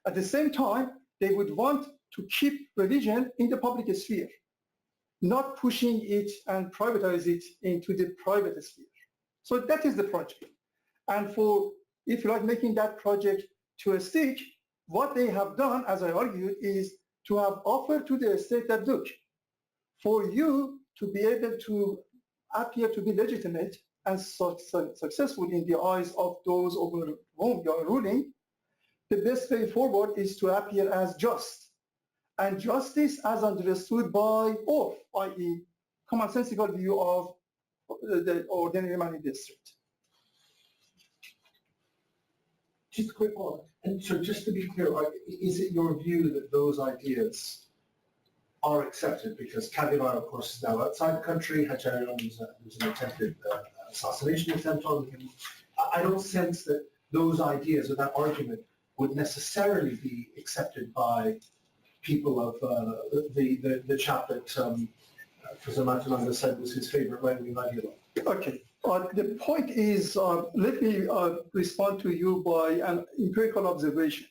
At the same time, they would want to keep religion in the public sphere. not pushing it and privatize it into the private sphere. So that is the project. And for, if you like, making that project to a stick, what they have done, as I argued, is to have offered to the state that, look, for you to be able to appear to be legitimate and successful in the eyes of those over whom you are ruling, the best way forward is to appear as just. And justice as understood by all, i.e. commonsensical view of the ordinary man in the street. Just a quick one. And so just to be clear, is it your view that those ideas are accepted? Because Kadivar, of course, is now outside the country. Hajarian was an attempted assassination attempt on him. I don't sense that those ideas or that argument would necessarily be accepted by people of the chap that Professor Matalanga said was his favorite right-wing ideologue. Okay. The point is, let me respond to you by an empirical observation.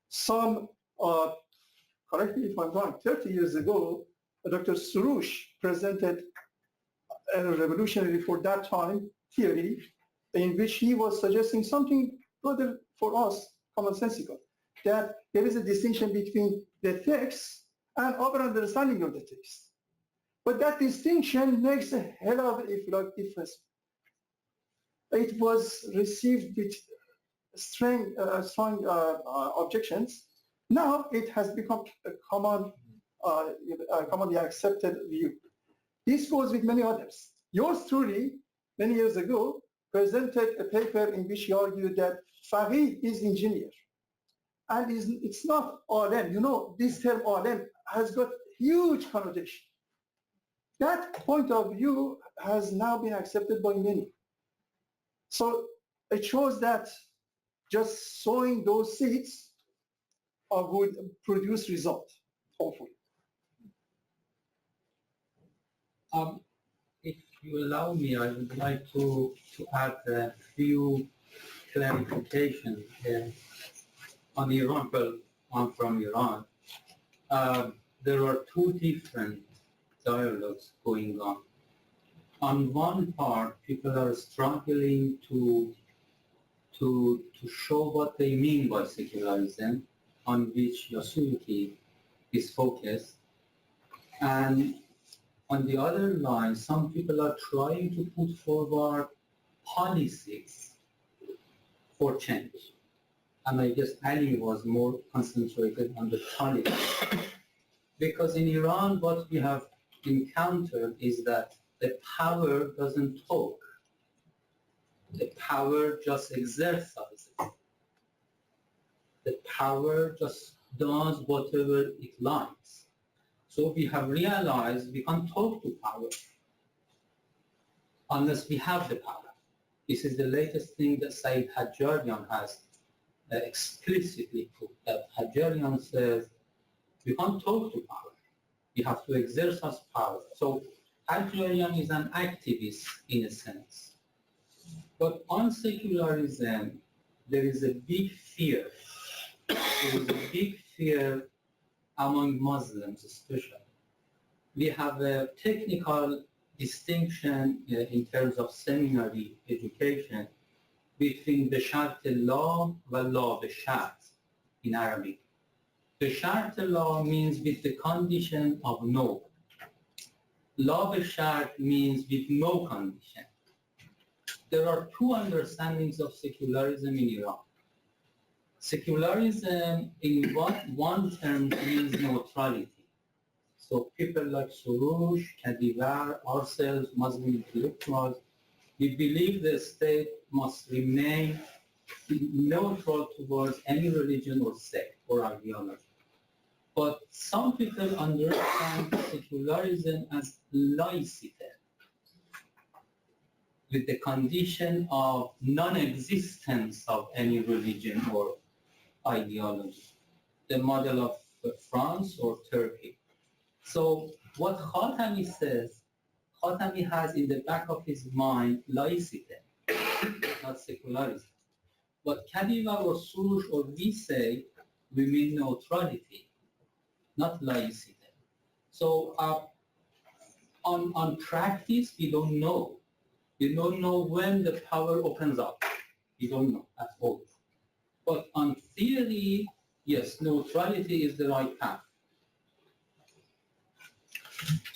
Some, correct me if I'm wrong, 30 years ago, Dr. Soroush presented a revolutionary for that time theory in which he was suggesting something rather for us commonsensical, that there is a distinction between the text and our understanding of the text. But that distinction makes a hell of a difference. It was received with strong objections. Now it has become a commonly accepted view. This goes with many others. Yours truly, many years ago, presented a paper in which he argued that Faqih is engineer. And it's not alim. You know, this term alim has got huge connotation. That point of view has now been accepted by many. So it shows that just sowing those seeds would produce result, hopefully. If you allow me, I would like to add a few clarifications on Iran. Well, I'm from Iran. There are two different dialogues going on. On one part, people are struggling to show what they mean by secularism, on which Yasuyuki is focused. And on the other line, some people are trying to put forward policies for change. And I guess Ali was more concentrated on the politics. Because in Iran, what we have encountered is that the power doesn't talk. The power just exercises. The power just does whatever it likes. So we have realized we can't talk to power unless we have the power. This is the latest thing that Said Hajjarian has explicitly put, that Hajjarian says we can't talk to power. We have to exercise power. So Hajjarian is an activist in a sense. But on secularism, there is a big fear. There is a big fear among Muslims especially. We have a technical distinction in terms of seminary education between بشرط لا و لا بشرط in Arabic. بشرط لا means with the condition of no. لا بشرط means with no condition. There are two understandings of secularism in Iran. Secularism in one term means neutrality. So people like Soroush, Kadivar, ourselves, Muslim intellectuals, we believe the state must remain neutral towards any religion or sect or ideology. But some people understand secularism as laicity, with the condition of non-existence of any religion or ideology, the model of France or Turkey. So what Khatami says, Khatami has in the back of his mind laicity, not secularism. But Kadivar or Soroush or we say we mean neutrality, not laicity. So On practice, we don't know. We don't know when the power opens up. We don't know at all. But on theory, yes, neutrality is the right path.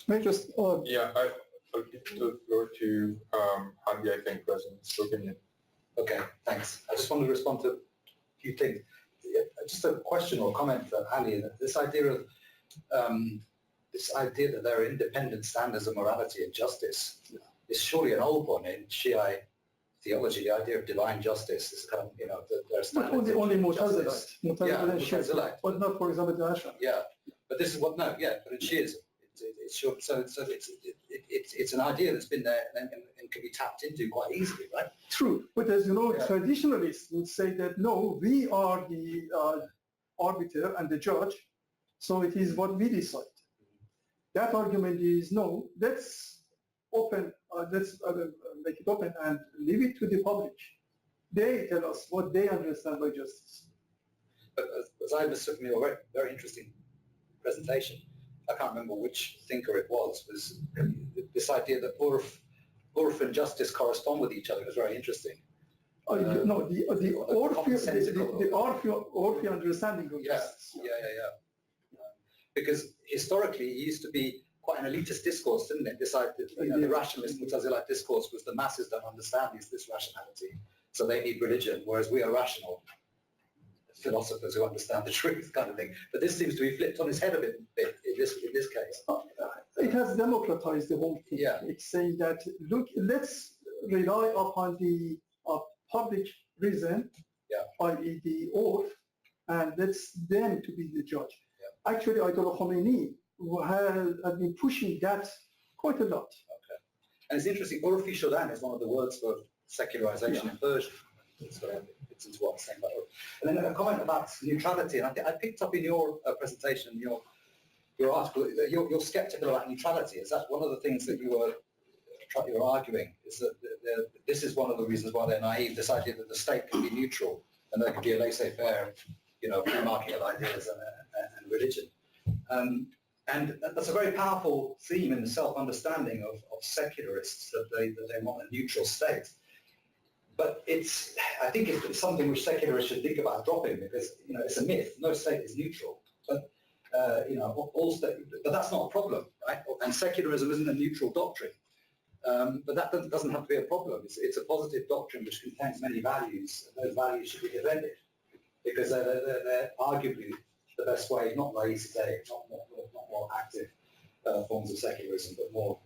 May I just Yeah, I'll give the floor to Hadi, I think, President's opinion. Okay, thanks. I just wanted to respond to a few things. Yeah, just a question or comment for Ali. This idea that there are independent standards of morality and justice is surely an old one in Shiite theology. The idea of divine justice is kind of, there are but standards. only of Mu'tazilite, justice. Mu'tazilite, but not, for example, the Ash'ari. Yeah, but this is what, but in Shiism, it's sure, so it's an idea that's been there and can be tapped into quite easily, right? True, but as you know, traditionalists would say that no, we are the arbiter and the judge, so it is what we decide. That argument is no, let's open, let's make it open and leave it to the public. They tell us what they understand by justice. But as I understood from your very interesting presentation, I can't remember which thinker it was this idea that Urf and justice correspond with each other was very interesting. No, the Orphean understanding of justice. Yeah. Because historically it used to be quite an elitist discourse, didn't it? This idea, the rationalist Mu'tazilite discourse was the masses don't understand this rationality, so they need religion, whereas we are rational philosophers who understand the truth, kind of thing. But this seems to be flipped on its head a bit in this case. It has democratized the whole thing. Yeah. It's saying that, look, let's rely upon the public reason, i.e. the oath, and let's them to be the judge. Yeah. Actually, Ayatollah Khomeini has been pushing that quite a lot. Okay. And it's interesting, Urfi Shodan is one of the words for secularization in Persian. So it's into what I'm saying about it. And then a comment about neutrality, and I picked up in your presentation, your article, that you're skeptical about neutrality. Is that one of the things that you're arguing? Is that this is one of the reasons why they're naive, this idea that the state can be neutral and there can be a laissez-faire, free market ideas and religion. And that's a very powerful theme in the self-understanding of secularists, that they want a neutral state. But I think it's something which secularists should think about dropping, because it's a myth. No state is neutral, but all state. But that's not a problem, right? And secularism isn't a neutral doctrine. But that doesn't have to be a problem. It's a positive doctrine which contains many values, and those values should be defended, because they're arguably the best way, not laissez-faire, not more active forms of secularism, but more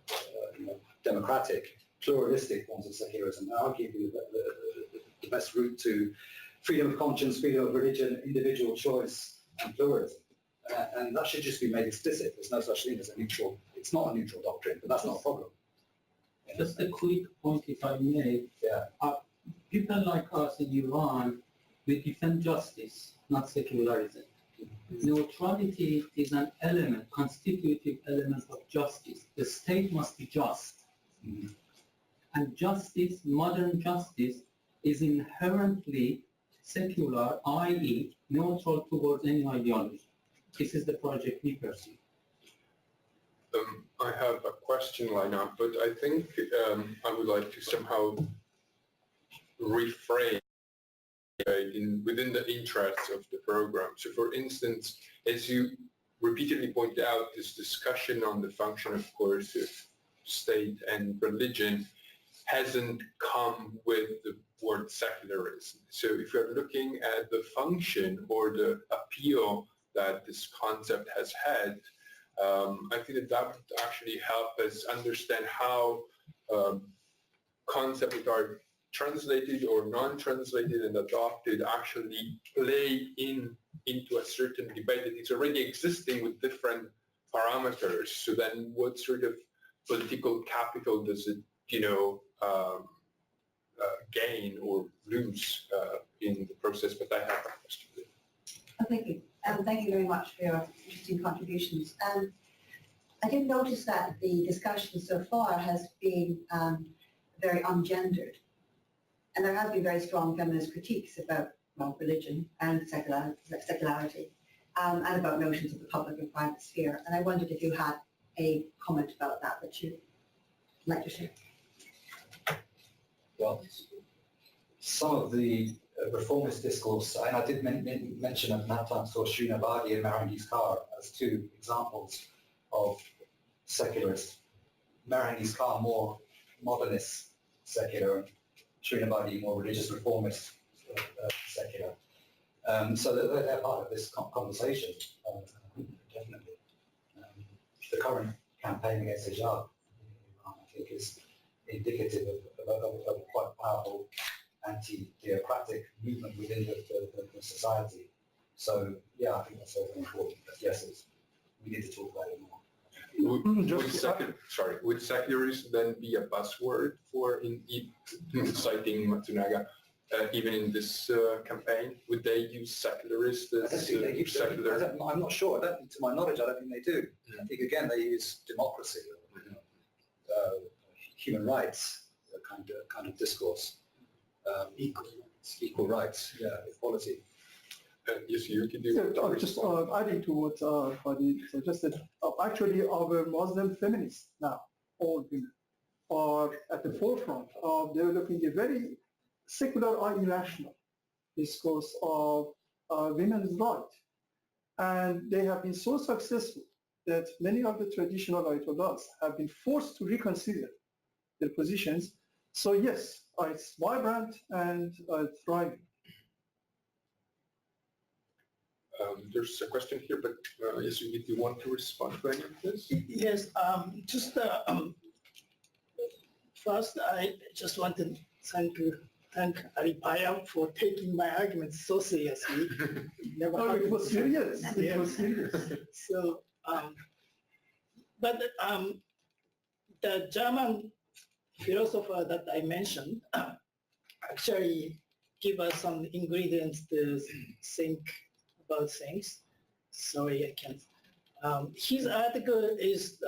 democratic, pluralistic forms of secularism. Arguably the best route to freedom of conscience, freedom of religion, individual choice, and pluralism. And that should just be made explicit. There's no such thing as a neutral. It's not a neutral doctrine, but that's not a problem. Just a quick point, if I may. Yeah. People like us in Iran, we defend justice, not secularism. Neutrality is an element, constitutive element of justice. The state must be just. Mm-hmm. And justice, modern justice, is inherently secular, i.e. neutral towards any ideology. This is the project we pursue. I have a question lined up, but I think I would like to somehow reframe within the interests of the program. So for instance, as you repeatedly point out, this discussion on the function, of course, of state and religion hasn't come with the word secularism. So if you're looking at the function or the appeal that this concept has had, I think that would actually help us understand how concepts that are translated or non-translated and adopted actually play into a certain debate that is already existing with different parameters. So then what sort of political capital does it, gain or lose in the process? But I have a question. Thank you. Thank you very much for your interesting contributions. I did notice that the discussion so far has been very ungendered. And there have been very strong feminist critiques about religion and secularity, and about notions of the public and private sphere. And I wondered if you had a comment about that that you'd like to share? Well, some of the reformist discourse, and I did mention at that time, so Srinivadi and Marangi's Car as two examples of secularist. Marangi's Car more modernist secular, and Srinivadi more religious reformist secular. So they're part of this conversation, definitely. The current campaign against hijab, I think, is indicative of a quite powerful anti-theocratic movement within the society. So, yeah, I think that's very important. But yes, we need to talk about it more. Would secularism then be a buzzword for citing Matsunaga, even in this campaign? Would they use secularist as secular? I'm not sure. To my knowledge, I don't think they do. I think, again, they use democracy, human rights, kind of discourse. Equal rights, yeah, equality. Yes, you can do. Yeah, just adding to what Fadi suggested. Actually, our Muslim feminists now, all women, are at the forefront of developing a very secular and irrational discourse of women's rights. And they have been so successful that many of the traditional ayatollahs have been forced to reconsider their positions. So yes, it's vibrant and thriving. There's a question here, but yes, if you want to respond to any of this? Yes, just first, I just want to thank Aripaya for taking my arguments so seriously. It was serious. It was serious. So, but the German philosopher that I mentioned actually give us some ingredients to think about things. Sorry, I can't. His article is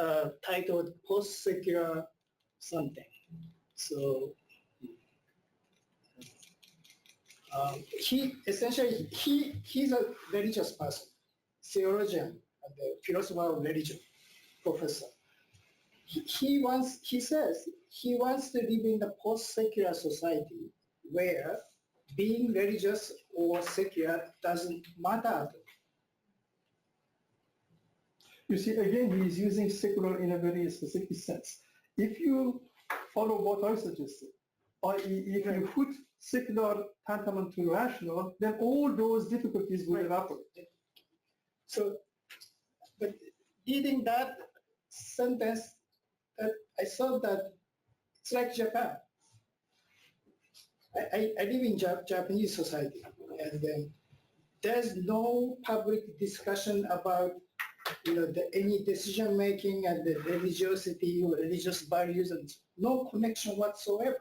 titled Post-Secular Something. So he's a religious person, theologian, and a philosopher of religion, professor. He says he wants to live in a post-secular society where being religious or secular doesn't matter at all. You see, again, he is using secular in a very specific sense. If you follow what I suggested, i.e. if you put secular tantamount to rational, then all those difficulties will evaporate. So, but reading that sentence, I saw that it's like Japan. I live in Japanese society, and there's no public discussion about any decision making and the religiosity or religious values, and no connection whatsoever.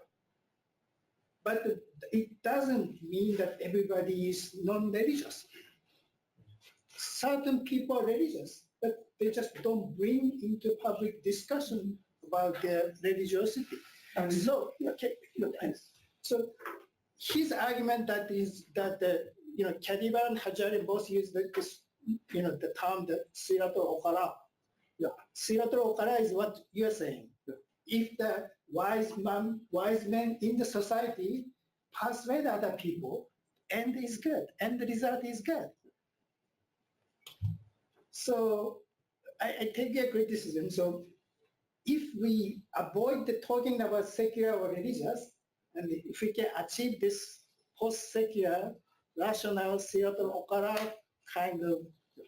But it doesn't mean that everybody is non-religious. Certain people are religious, but they just don't bring into public discussion about their religiosity. And so, so his argument that Kadiba and Hajari both use this, the term the Siratul Okara. Yeah. Siratul Okara is what you're saying. Yeah. If the wise men in the society persuade other people, end is good, and the result is good. So I take your criticism. So if we avoid talking about secular or religious, and if we can achieve this post-secular, rational, Siratul Okara kind of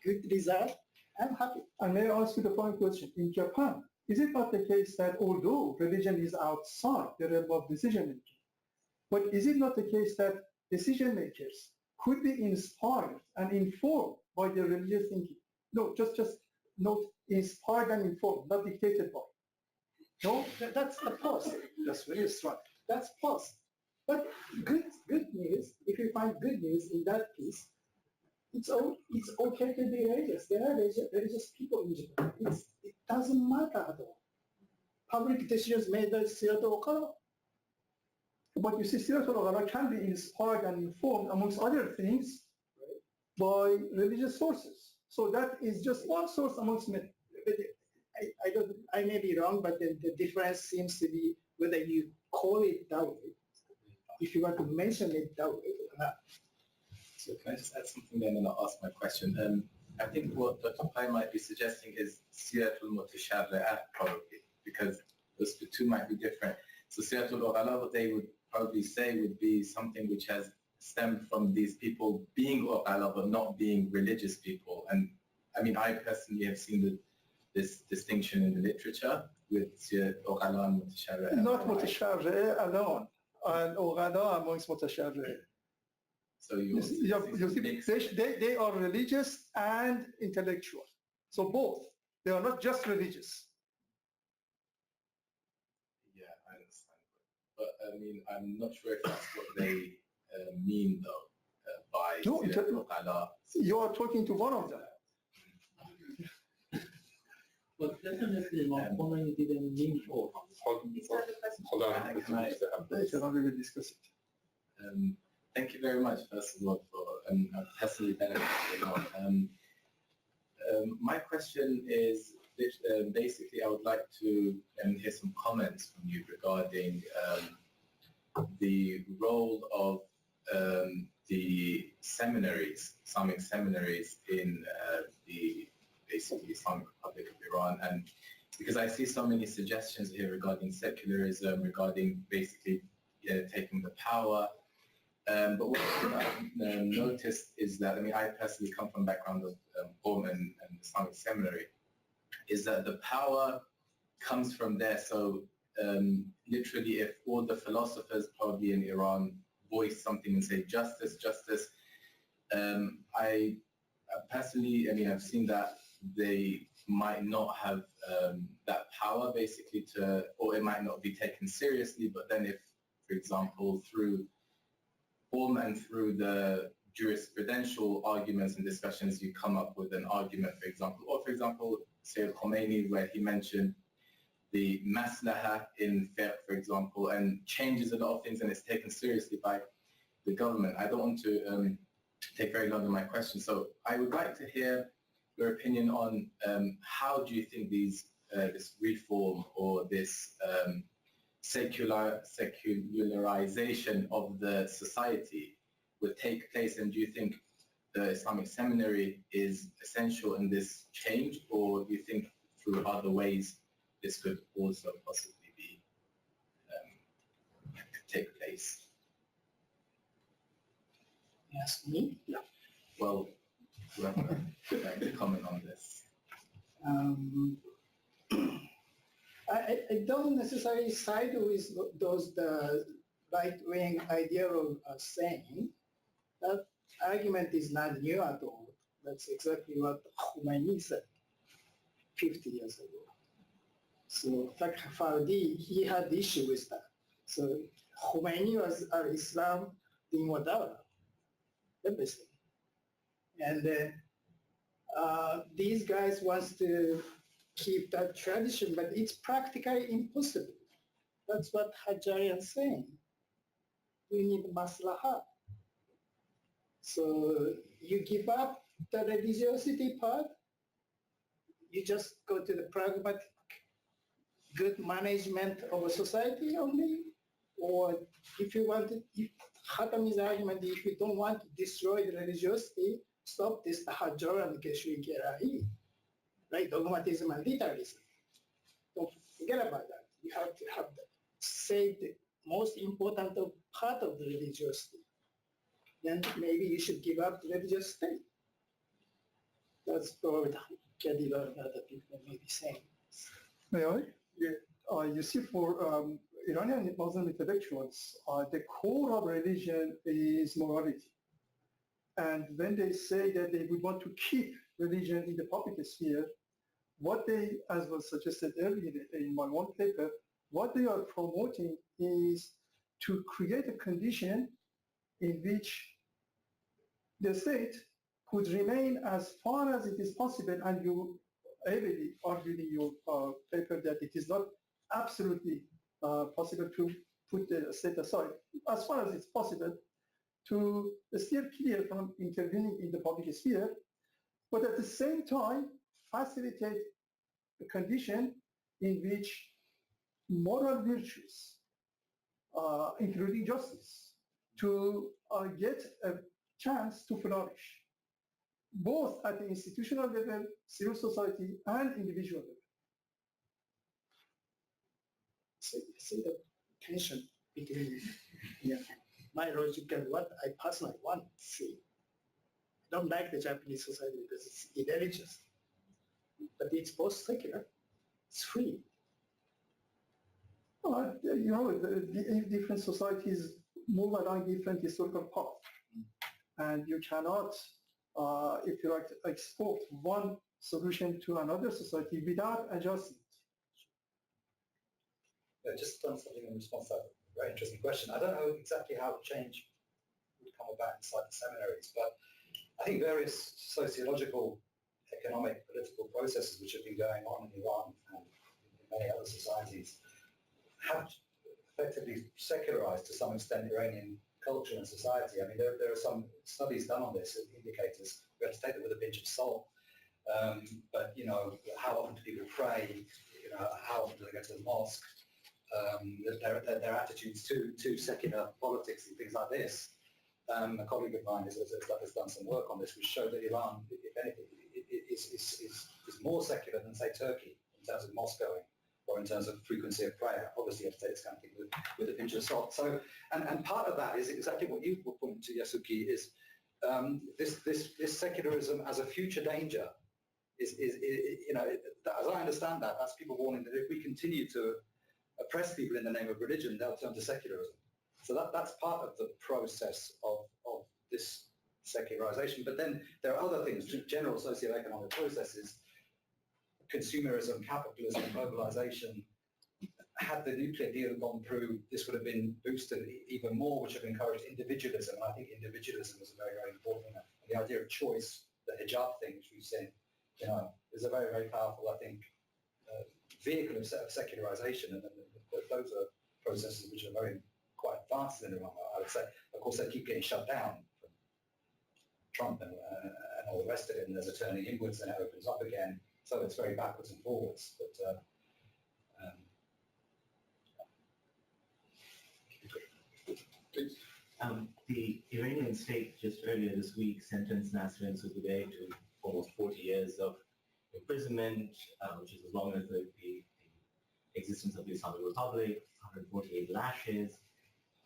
good result, I'm happy. And may I ask you the final question? In Japan, is it not the case that although religion is outside the realm of decision making, but is it not the case that decision makers could be inspired and informed by their religious thinking? No, just note inspired and informed, not dictated by. No, that's the plus. That's very strong. That's plus. But good news, if you find good news in that piece, it's okay to be religious. There are religious people in Japan. It doesn't matter at all. Public decisions made by Siratul Okara. But you see, Siratul Okara can be inspired and informed, amongst other things, by religious sources. So that is just one source amongst many. I may be wrong, but the difference seems to be whether you call it that way, if you want to mention it that way or not. So can I just add something then and I'll ask my question? I think what Dr. Pai might be suggesting is Siyatul Mutashabihat probably, because those two might be different. So Siyatul Ughalla, what they would probably say would be something which has stemmed from these people being Ughalla but not being religious people. And I mean, I personally have seen this distinction in the literature with Ughalla and Mutashabihat. Not Mutashabihat alone, and Ughalla amongst Mutashabihat. So You see, they are religious and intellectual. So both. They are not just religious. Yeah, I understand. But I mean, I'm not sure if that's what they mean though by Ughalla. You are talking to one of them. But definitely Montgomery didn't mean all. Hold on. Later on we will discuss it. Thank you very much, first of all, for personally benefiting on. My question is, basically, I would like to hear some comments from you regarding the role of the seminaries, Islamic seminaries in the basically Islamic Republic of Iran, and because I see so many suggestions here regarding secularism, regarding basically taking the power. But what I've noticed is that, I mean, I personally come from a background of and Islamic seminary, is that the power comes from there. So literally, if all the philosophers probably in Iran voice something and say justice, justice, I personally, I mean, I've seen that they might not have that power basically or it might not be taken seriously. But then if, for example, through and through the jurisprudential arguments and discussions, you come up with an argument, for example, Sayyid Khomeini, where he mentioned the maslaha in fiqh, for example, and changes a lot of things, and it's taken seriously by the government. I don't want to take very long in my question, so I would like to hear your opinion on how do you think this reform or this secularization of the society would take place, and do you think the Islamic seminary is essential in this change, or do you think through other ways this could also possibly be take place? Yes, me? Yeah. Well, whoever would like to comment on this. I don't necessarily side with the right-wing idea of saying that argument is not new at all. That's exactly what Khomeini said 50 years ago. So Fardi, he had issue with that. So Khomeini was Islam din wa dawla, everything. And these guys wants to keep that tradition, but it's practically impossible. That's what Hajjarian is saying. We need maslaha. So you give up the religiosity part, you just go to the pragmatic, good management of a society only, or if you want to, if Khatami's argument, if you don't want to destroy the religiosity, stop this Hajjarian Keshri Kerai. Right, dogmatism and literalism. Don't forget about that. You have to have save the most important part of the religiosity. Then maybe you should give up the religious state. That's probably Khadija and other people may be saying. May I? Yeah. You see, for Iranian Muslim intellectuals, the core of religion is morality. And when they say that they would want to keep religion in the public sphere, what they, as was suggested earlier in my one paper, what they are promoting is to create a condition in which the state could remain as far as it is possible, and you heavily argued in your paper that it is not absolutely possible to put the state aside, as far as it's possible to steer clear from intervening in the public sphere, but at the same time facilitate a condition in which moral virtues, including justice, to get a chance to flourish, both at the institutional level, civil society, and individual level. See the tension between my logic and what I personally want to see. I don't like the Japanese society because it's irreligious, but it's both secular, it's free. Different societies move along different historical paths, and you cannot, if you like, export one solution to another society without adjusting. Just done something in response to that very interesting question. I don't know exactly how change would come about inside the seminaries, but I think various sociological, economic, political processes which have been going on in Iran and in many other societies have effectively secularized to some extent Iranian culture and society. I mean, there are some studies done on this, indicators. We have to take them with a pinch of salt. But, how often do people pray? How often do they go to the mosque? Their attitudes to secular politics and things like this. A colleague of mine has done some work on this, which showed that Iran, if anything, is more secular than, say, Turkey in terms of mosque going or in terms of frequency of prayer. Obviously, you have to take this kind of thing with a pinch of salt. So, and part of that is exactly what you were pointing to, Yasuki, is this secularism as a future danger. As I understand that, that's people warning that if we continue to oppress people in the name of religion, they'll turn to secularism. So that's part of the process of this secularization. But then there are other things, general socioeconomic processes, consumerism, capitalism, globalization. Had the nuclear deal gone through, this would have been boosted even more, which have encouraged individualism. And I think individualism is a very, very important one. And the idea of choice, the hijab thing, which we've seen, is a very, very powerful, I think, vehicle of secularization. And those are processes which are quite advanced in Iran, I would say. Of course, they keep getting shut down from Trump and all the rest of it, and there's a turning inwards and it opens up again. So it's very backwards and forwards. But the Iranian state just earlier this week sentenced Nasrin Sotoudeh to almost 40 years of imprisonment, which is as long as the existence of the Islamic Republic, 148 lashes.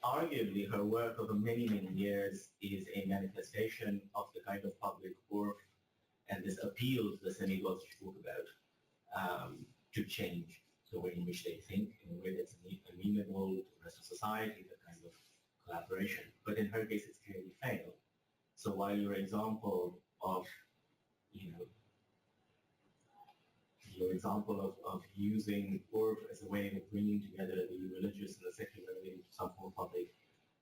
Arguably, her work over many, many years is a manifestation of the kind of public work and this appeal to the semi-gods you spoke about to change the way in which they think, in a way that's amenable to the rest of society, that kind of collaboration. But in her case, it's clearly failed. So while your example of, your example of using work as a way of bringing together the religious and the secular into some form of public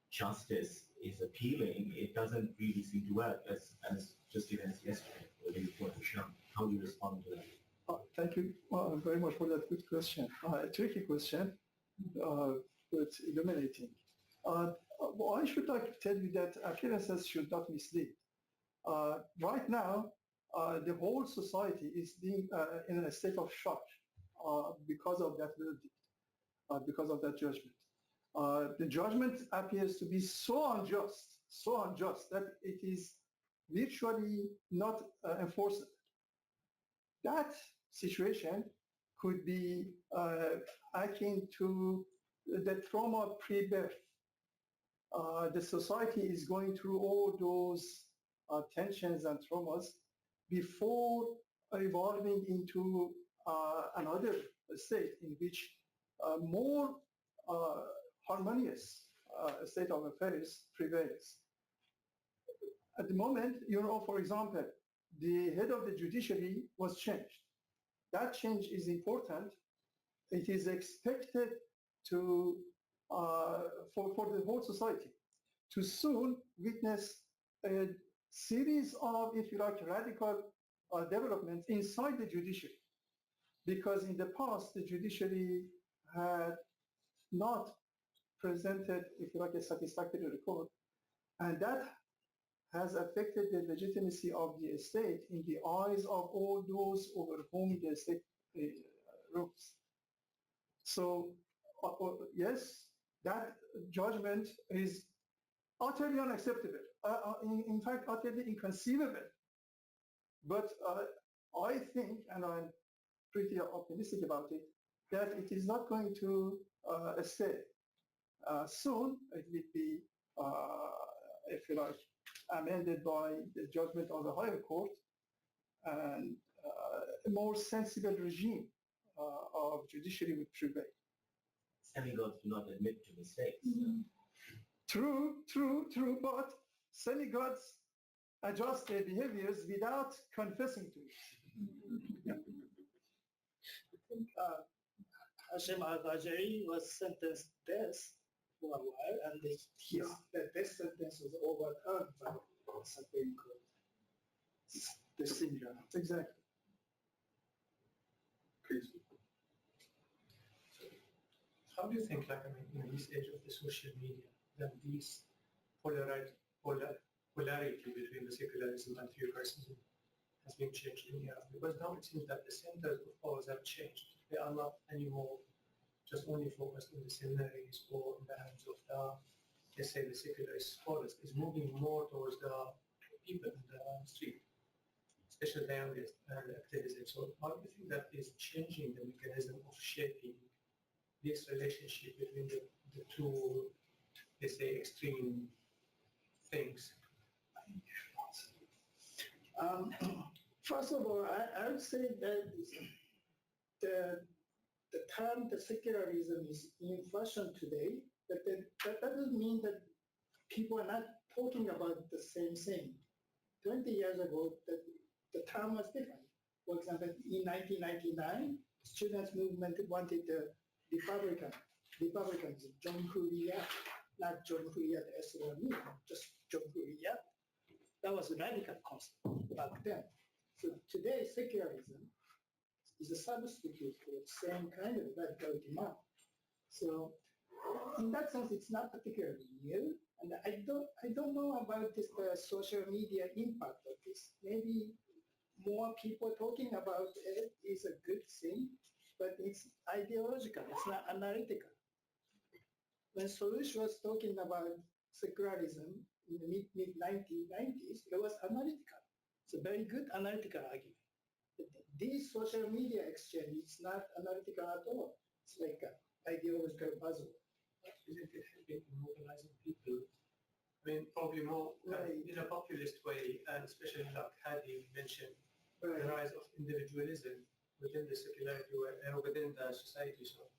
justice is appealing, it doesn't really seem to work as just events yesterday, where the report has shown. How do you respond to that? Thank you very much for that good question. A tricky question, but illuminating. I should like to tell you that appearances should not mislead. Right now, the whole society is being in a state of shock because of that verdict, because of that judgment. The judgment appears to be so unjust that it is virtually not enforceable. That situation could be akin to the trauma pre-birth. The society is going through all those tensions and traumas before evolving into another state in which more harmonious state of affairs prevails. At the moment, for example, the head of the judiciary was changed. That change is important. It is expected to for the whole society to soon witness a series of, if you like, radical developments inside the judiciary. Because in the past, the judiciary had not presented, if you like, a satisfactory report, and that has affected the legitimacy of the state in the eyes of all those over whom the state rules. So, yes, that judgment is utterly unacceptable, in fact, utterly inconceivable. But I think, and I'm pretty optimistic about it, that it is not going to stay. Soon it will be, if you like, amended by the judgment of the higher court, and a more sensible regime of judiciary would prevail. Semi-gods do not admit to mistakes. True, but semi-gods adjust their behaviors without confessing to it. I think Hashem al-Bajai was sentenced to death for a while, and the death sentence was overturned by the Supreme Court. The similar. Exactly. Please. How do you think, like, in this age of the social media, that this polarity between the secularism and theocracy has been changed in Iran? Because now it seems that the centers of powers have changed. They are not anymore just only focused on the seminaries or in the hands of the, let's say, the secularist scholars. It's moving more towards the people in the street, especially the youngest and the activism. So how do you think that is changing the mechanism of shaping this relationship between the two, let's say, extreme things? First of all, I would say that the term the secularism is in fashion today, but that doesn't mean that people are not talking about the same thing. 20 years ago, the term was different. For example, in 1999, students' movement wanted the Republicans, Jamhuriyat, not Jamhuriyat Islami, just Jamhuriyat. That was a radical concept back then. So today, secularism is a substitute for the same kind of radical demand. So in that sense, it's not particularly new. And I don't know about this social media impact of this. Maybe more people talking about it is a good thing, but it's ideological. It's not analytical. When Soroush was talking about secularism in the mid-1990s, it was analytical. It's a very good analytical argument. This social media exchange is not analytical at all. It's like an ideological puzzle. Isn't it helping in mobilizing people? I mean, probably more in a populist way, and especially like Hadi mentioned, the rise of individualism within the secularity and within the society. So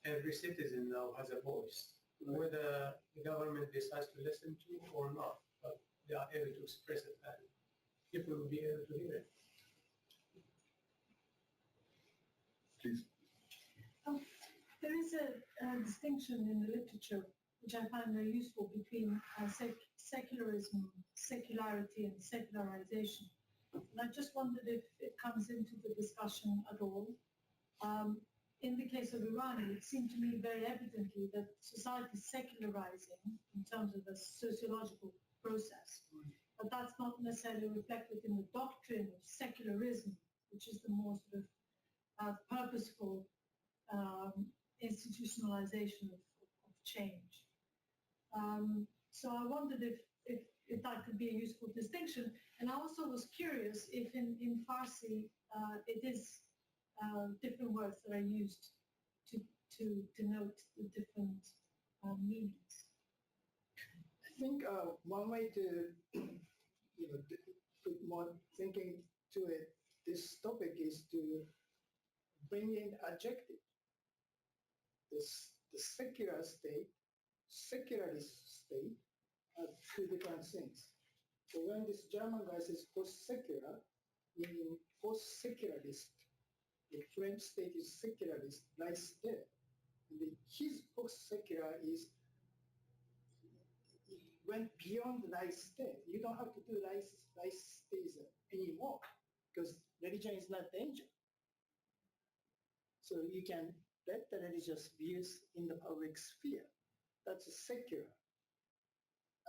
every citizen now has a voice, whether the government decides to listen to or not, but they are able to express it and people will be able to hear it. Please. There is a distinction in the literature which I find very useful between secularism, secularity, and secularization. And I just wondered if it comes into the discussion at all. In the case of Iran, it seemed to me very evidently that society is secularizing in terms of a sociological process. But that's not necessarily reflected in the doctrine of secularism, which is the more sort of purposeful institutionalization of change. So I wondered if that could be a useful distinction. And I also was curious if in Farsi it is different words that are used to denote the different meanings. I think one way to put more thinking to it, this topic is to bring in adjective. The secular state, secularist state are two different things. So when this German guy says post-secular, meaning post-secularist, the French state is secularist, nice there. And his post-secular is, it went beyond the nice state. You don't have to do nice states anymore because religion is not danger. So you can let the religious views in the public sphere. That's a secular,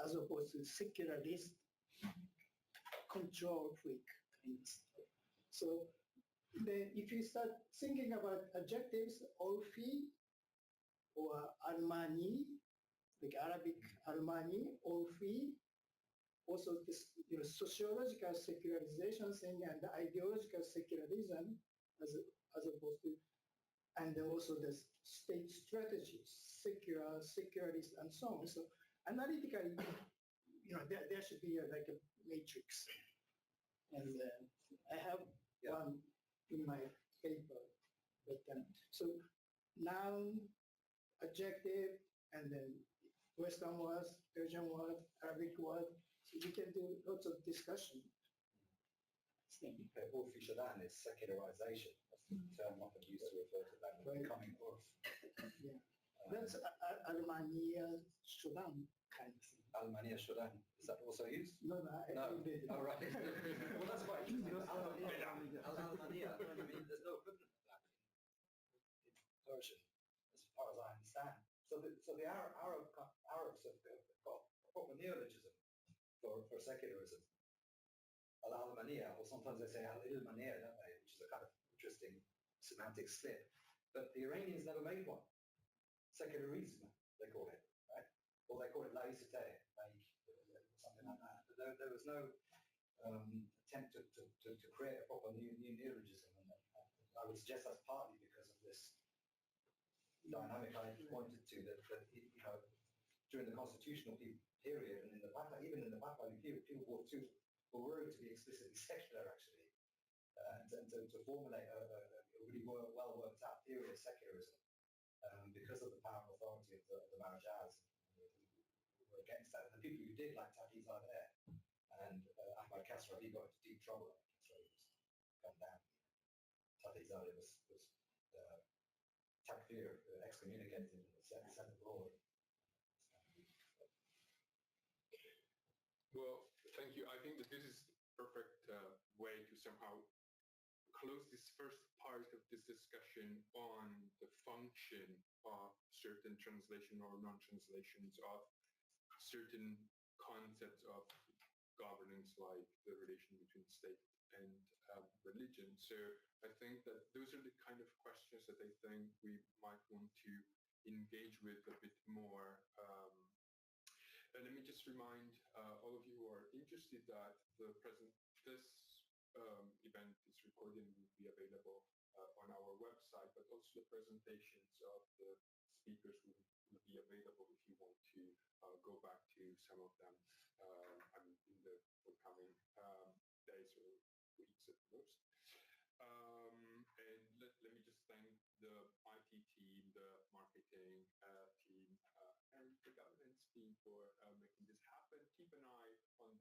as opposed to secularist, control freak kind of stuff. So then if you start thinking about adjectives, Orfi or Almani, like Arabic Almani, Orfi, also this sociological secularization thing and the ideological secularism as opposed to, and also the state strategies, secular, secularist, and so on. So analytically, there should be like a matrix. And I have one in my paper. But so noun, adjective, and then Western words, Persian word, Arabic word. So you can do lots of discussion. Urfi Shadan is secularization. That's the term often used to refer to that becoming Urf. Yeah. That's Almania Sudan kind of thing. Almania Sudan. Is that also used? No, No. Oh, right. Well, that's quite interesting. Almania. I mean, there's no equivalent of that in Persian, as far as I understand. So the Arabs have got a proper neologism for secularism. Al-Almania, or sometimes they say Al-Ilmania, don't they, which is a kind of interesting semantic slip. But the Iranians never made one. Secularism, they call it, right? Or they call it laïcité, or something like that. But there was no attempt to create a proper new neologism. And I would suggest that's partly because of this dynamic I pointed to, that during the constitutional period and even in the background period, people were worried to be explicitly secular, actually, and to formulate a really well worked out theory of secularism because of the power and authority of the Maharajas who were against that. And the people who did, like Taqi there and Ahmad Khosravi, got into deep trouble. Khosravi was gunned down. Taqi was takfir, excommunicated and sent abroad. Well, thank you. I think that this is the perfect way to somehow close this first part of this discussion on the function of certain translation or non-translations of certain concepts of governance, like the relation between state and religion. So I think that those are the kind of questions that I think we might want to engage with a bit more. And let me just remind all of you who are interested that this event is recorded and will be available on our website, but also the presentations of the speakers will be available if you want to go back to some of them in the upcoming days or weeks at most. And let me just thank the IT team, the marketing team, and the governance team for making this happen. Keep an eye on